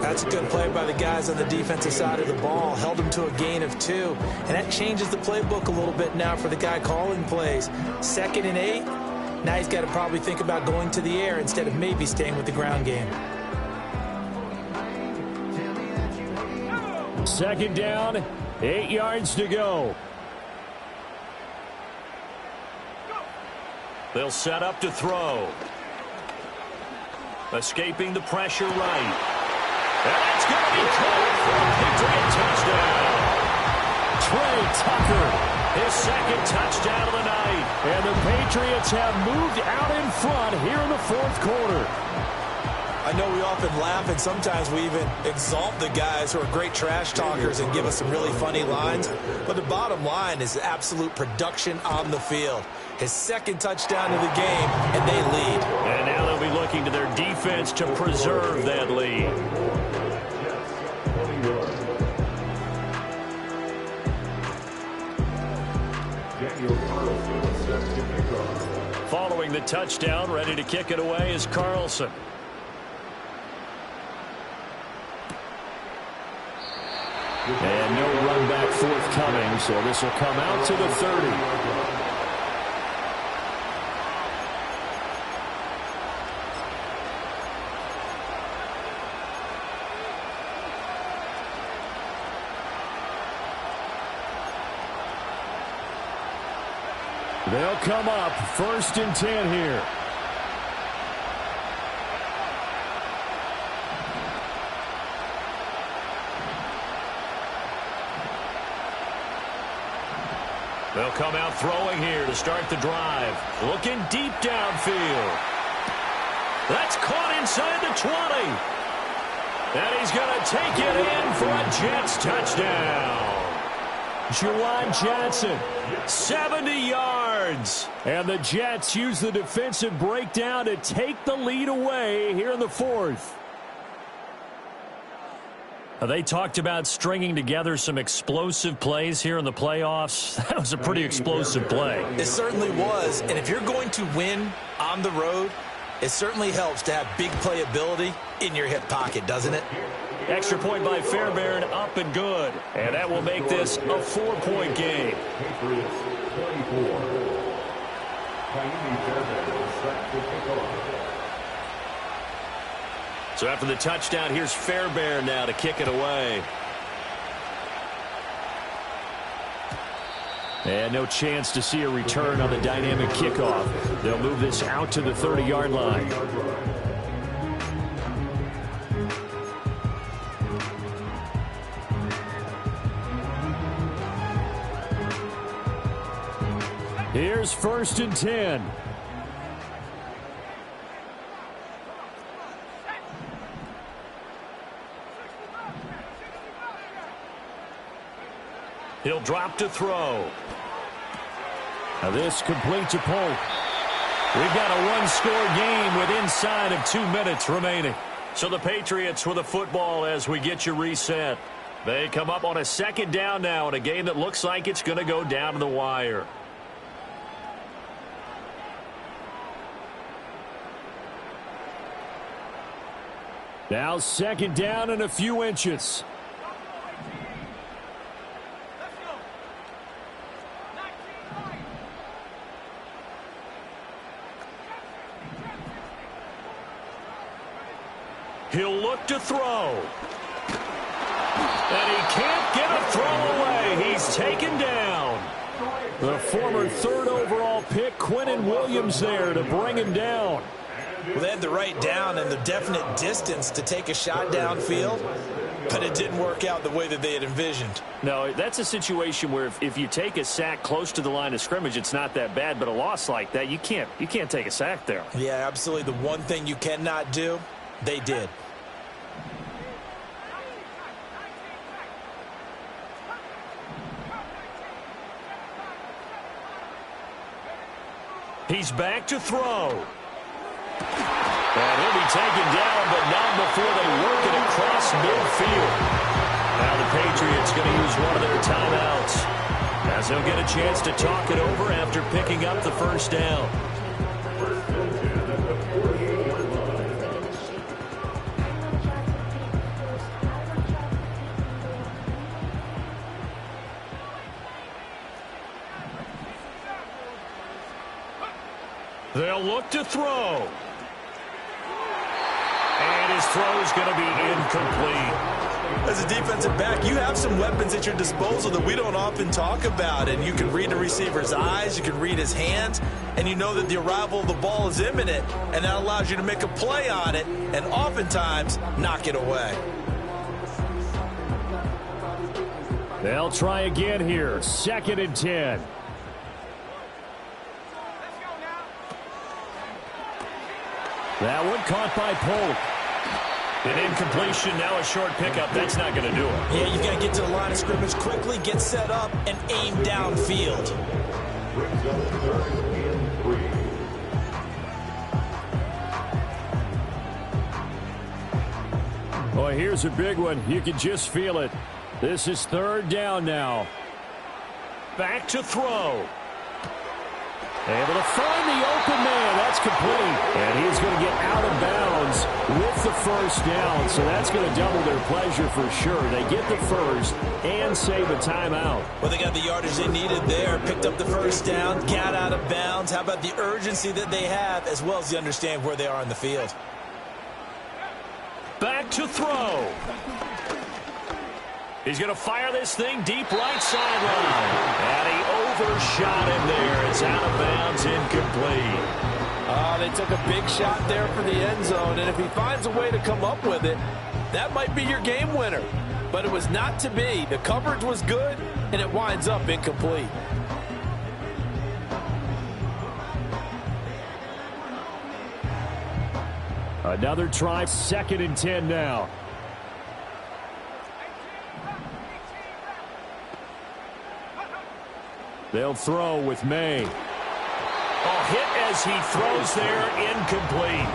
B: That's a good play by the guys on the defensive side of the ball. Held him to a gain of 2. And that changes the playbook a little bit now for the guy calling plays. 2nd and 8. Now he's got to probably think about going to the air instead of maybe staying with the ground game.
A: Second down, 8 yards to go. They'll set up to throw. Escaping the pressure right. And it's going to be caught for a Patriot touchdown. Trey Tucker, his second touchdown of the night. And the Patriots have moved out in front here in the fourth quarter.
B: I know we often laugh and sometimes we even exalt the guys who are great trash talkers and give us some really funny lines. But the bottom line is absolute production on the field. His second touchdown of the game, and they lead.
A: And now they'll be looking to their defense to preserve that lead. Following the touchdown, ready to kick it away is Carlson. And no run back forthcoming, so this will come out to the 30. They'll come up 1st and 10 here. They'll come out throwing here to start the drive. Looking deep downfield. That's caught inside the 20. And he's going to take it in for a Jets touchdown. Juwan Johnson, 70 yards. And the Jets use the defensive breakdown to take the lead away here in the fourth. They talked about stringing together some explosive plays here in the playoffs. That was a pretty explosive play.
B: It certainly was. And if you're going to win on the road, it certainly helps to have big playability in your hip pocket, doesn't it?
A: Extra point by Fairbairn, up and good. And that will make this a 4-point game.
F: Patriots 24. Ka'imi Fairbairn set to kick off.
A: So after the touchdown, here's Fairbairn now to kick it away. And no chance to see a return on the dynamic kickoff. They'll move this out to the 30-yard line. Here's 1st and 10. He'll drop to throw. Now this complete to Polk. We've got a one-score game with inside of 2 minutes remaining. So the Patriots with a football as we get you reset. They come up on a second down now in a game that looks like it's going to go down to the wire. Now second down and a few inches. He'll look to throw. And he can't get a throw away. He's taken down. The former third overall pick, Quinnen Williams, there to bring him down.
B: Well, they had the right down and the definite distance to take a shot downfield, but it didn't work out the way that they had envisioned.
A: No, that's a situation where if you take a sack close to the line of scrimmage, it's not that bad, but a loss like that, you can't take a sack there.
B: Yeah, absolutely. The one thing you cannot do, they did.
A: He's back to throw. And he'll be taken down, but not before they work it across midfield. Now the Patriots going to use one of their timeouts, as they'll get a chance to talk it over after picking up the first down. They'll look to throw. And his throw is going to be incomplete.
B: As a defensive back, you have some weapons at your disposal that we don't often talk about. And you can read the receiver's eyes, you can read his hands, and you know that the arrival of the ball is imminent. And that allows you to make a play on it and oftentimes knock it away.
A: They'll try again here. 2nd and 10. That one caught by Polk. An incompletion, now a short pickup. That's not going to do it.
B: Yeah, you've got to get to the line of scrimmage quickly, get set up, and aim downfield.
A: Oh, here's a big one. You can just feel it. This is 3rd down now. Back to throw. Able to find the open man. That's complete. And he's going to get out of bounds with the first down. So that's going to double their pleasure for sure. They get the first and save a timeout.
B: Well, they got the yardage they needed there. Picked up the first down. Got out of bounds. How about the urgency that they have, as well as the understand where they are in the field.
A: Back to throw. He's going to fire this thing deep right sideline. And he overshot him there. It's out of bounds, incomplete.
B: They took a big shot there for the end zone, and if he finds a way to come up with it, that might be your game winner. But it was not to be. The coverage was good, and it winds up incomplete.
A: Another try, 2nd and 10 now. They'll throw with May. Hit as he throws there, incomplete.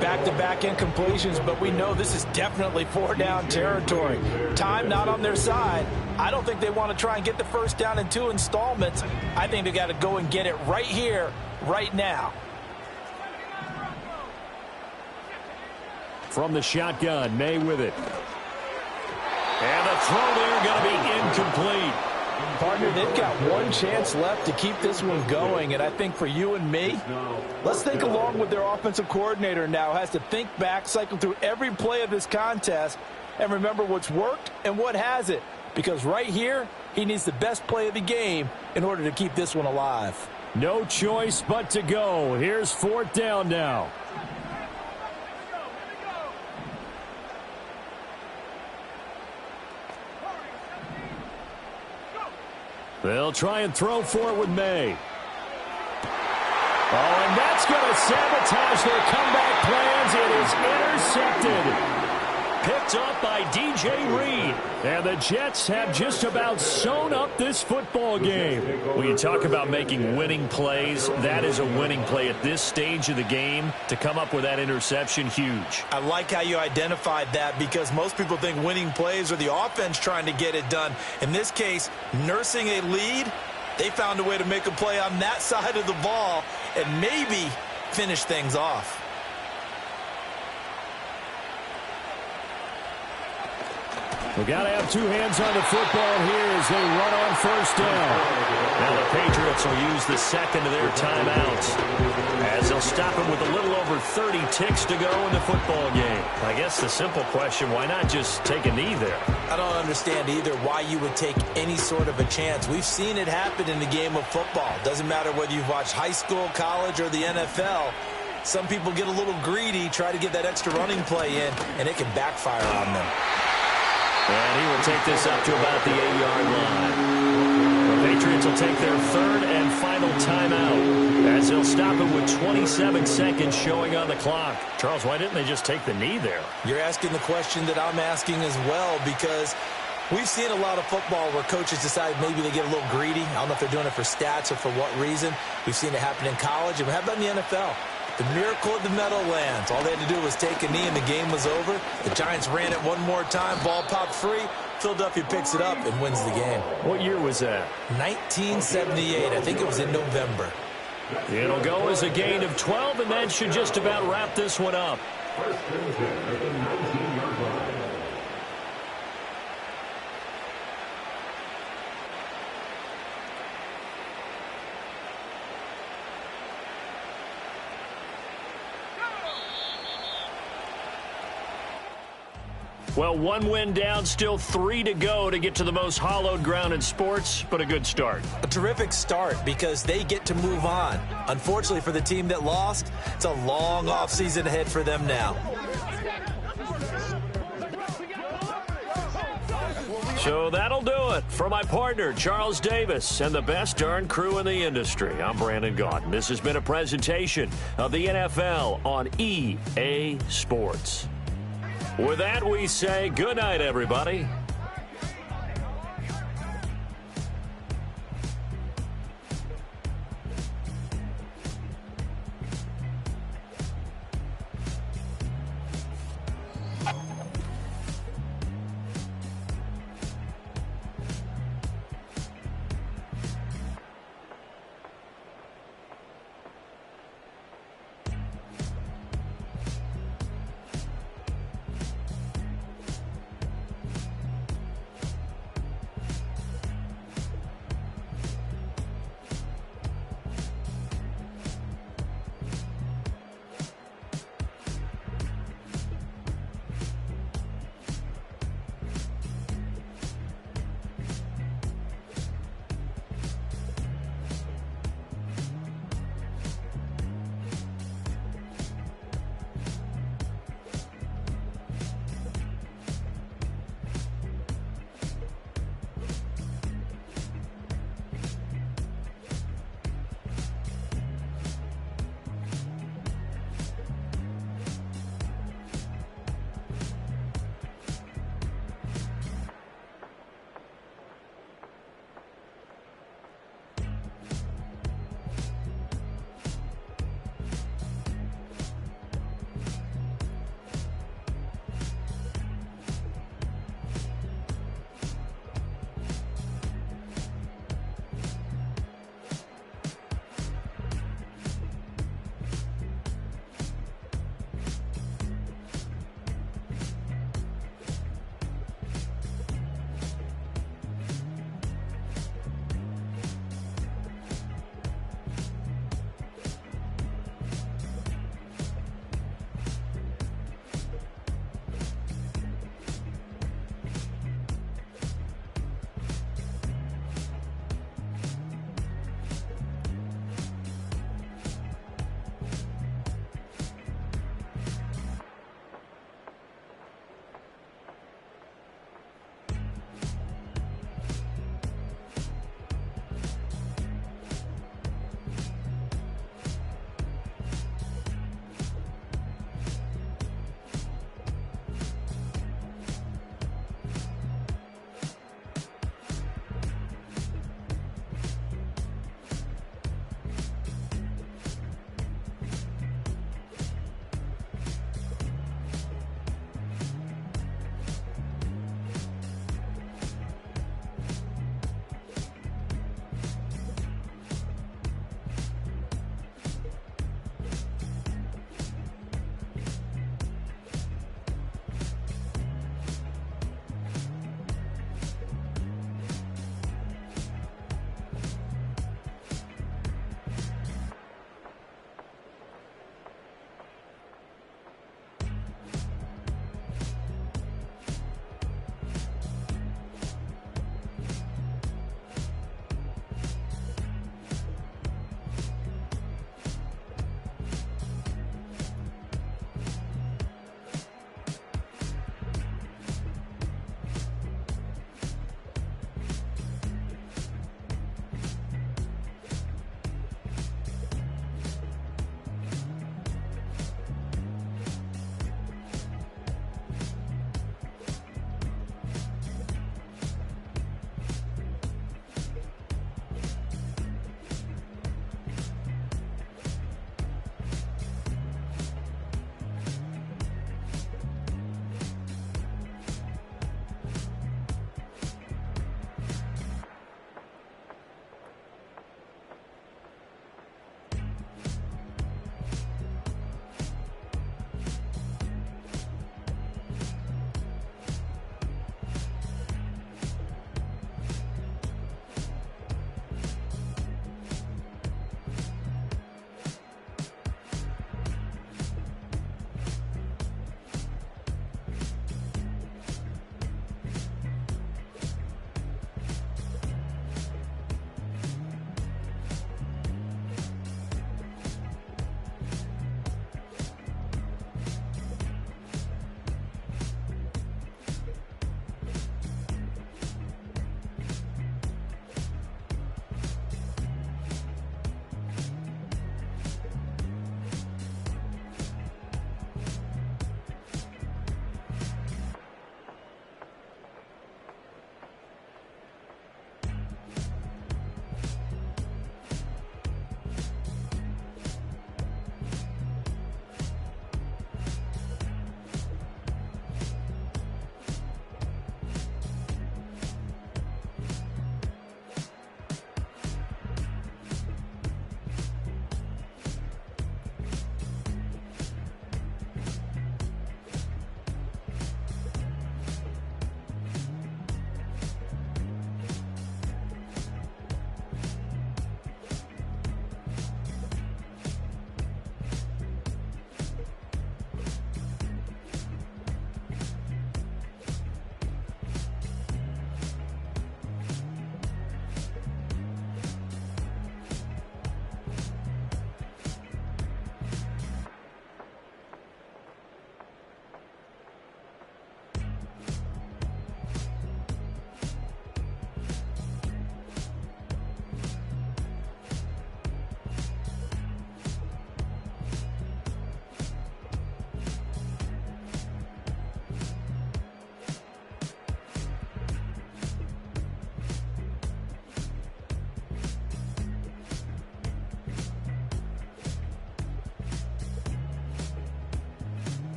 B: Back-to-back incompletions, but we know this is definitely 4-down territory. Time not on their side. I don't think they want to try and get the first down in 2 installments. I think they got to go and get it right here, right now.
A: From the shotgun, May with it. And the throw there going to be incomplete.
B: Partner, they've got one chance left to keep this one going, and I think for you and me, let's think along with their offensive coordinator now. Has to think back, cycle through every play of this contest, and remember what's worked and what hasn't. Because right here, he needs the best play of the game in order to keep this one alive.
A: No choice but to go. Here's 4th down now. They'll try and throw for it with May. Oh, and that's going to sabotage their comeback plans. It is intercepted. Picked up by DJ Reed. And the Jets have just about sewn up this football game. When you talk about making winning plays, that is a winning play at this stage of the game. To come up with that interception, huge.
B: I like how you identified that, because most people think winning plays are the offense trying to get it done. In this case, nursing a lead, they found a way to make a play on that side of the ball and maybe finish things off.
A: We got to have two hands on the football here as they run on first down. Now the Patriots will use the second of their timeouts as they'll stop him with a little over 30 ticks to go in the football game. I guess the simple question, why not just take a knee there?
B: I don't understand either why you would take any sort of a chance. We've seen it happen in the game of football. Doesn't matter whether you've watched high school, college, or the NFL. Some people get a little greedy, try to get that extra running play in, and it can backfire on them.
A: And he will take this up to about the 8-yard line. The Patriots will take their third and final timeout as they'll stop it with 27 seconds showing on the clock. Charles, why didn't they just take the knee there?
B: You're asking the question that I'm asking as well, because we've seen a lot of football where coaches decide maybe they get a little greedy. I don't know if they're doing it for stats or for what reason. We've seen it happen in college, and we have done in the NFL. The miracle of the Meadowlands. All they had to do was take a knee and the game was over. The Giants ran it one more time. Ball popped free. Philadelphia picks it up and wins the game.
A: What year was that?
B: 1978. I think it was in November.
A: It'll go as a gain of 12, and that should just about wrap this one up.
F: First and 10 at the 19-yard line.
A: Well, one win down, still 3 to go to get to the most hallowed ground in sports, but a good start.
B: A terrific start because they get to move on. Unfortunately for the team that lost, it's a long offseason ahead for them now.
A: So that'll do it for my partner, Charles Davis, and the best darn crew in the industry. I'm Brandon Gaudin. This has been a presentation of the NFL on EA Sports. With that, we say good night, everybody.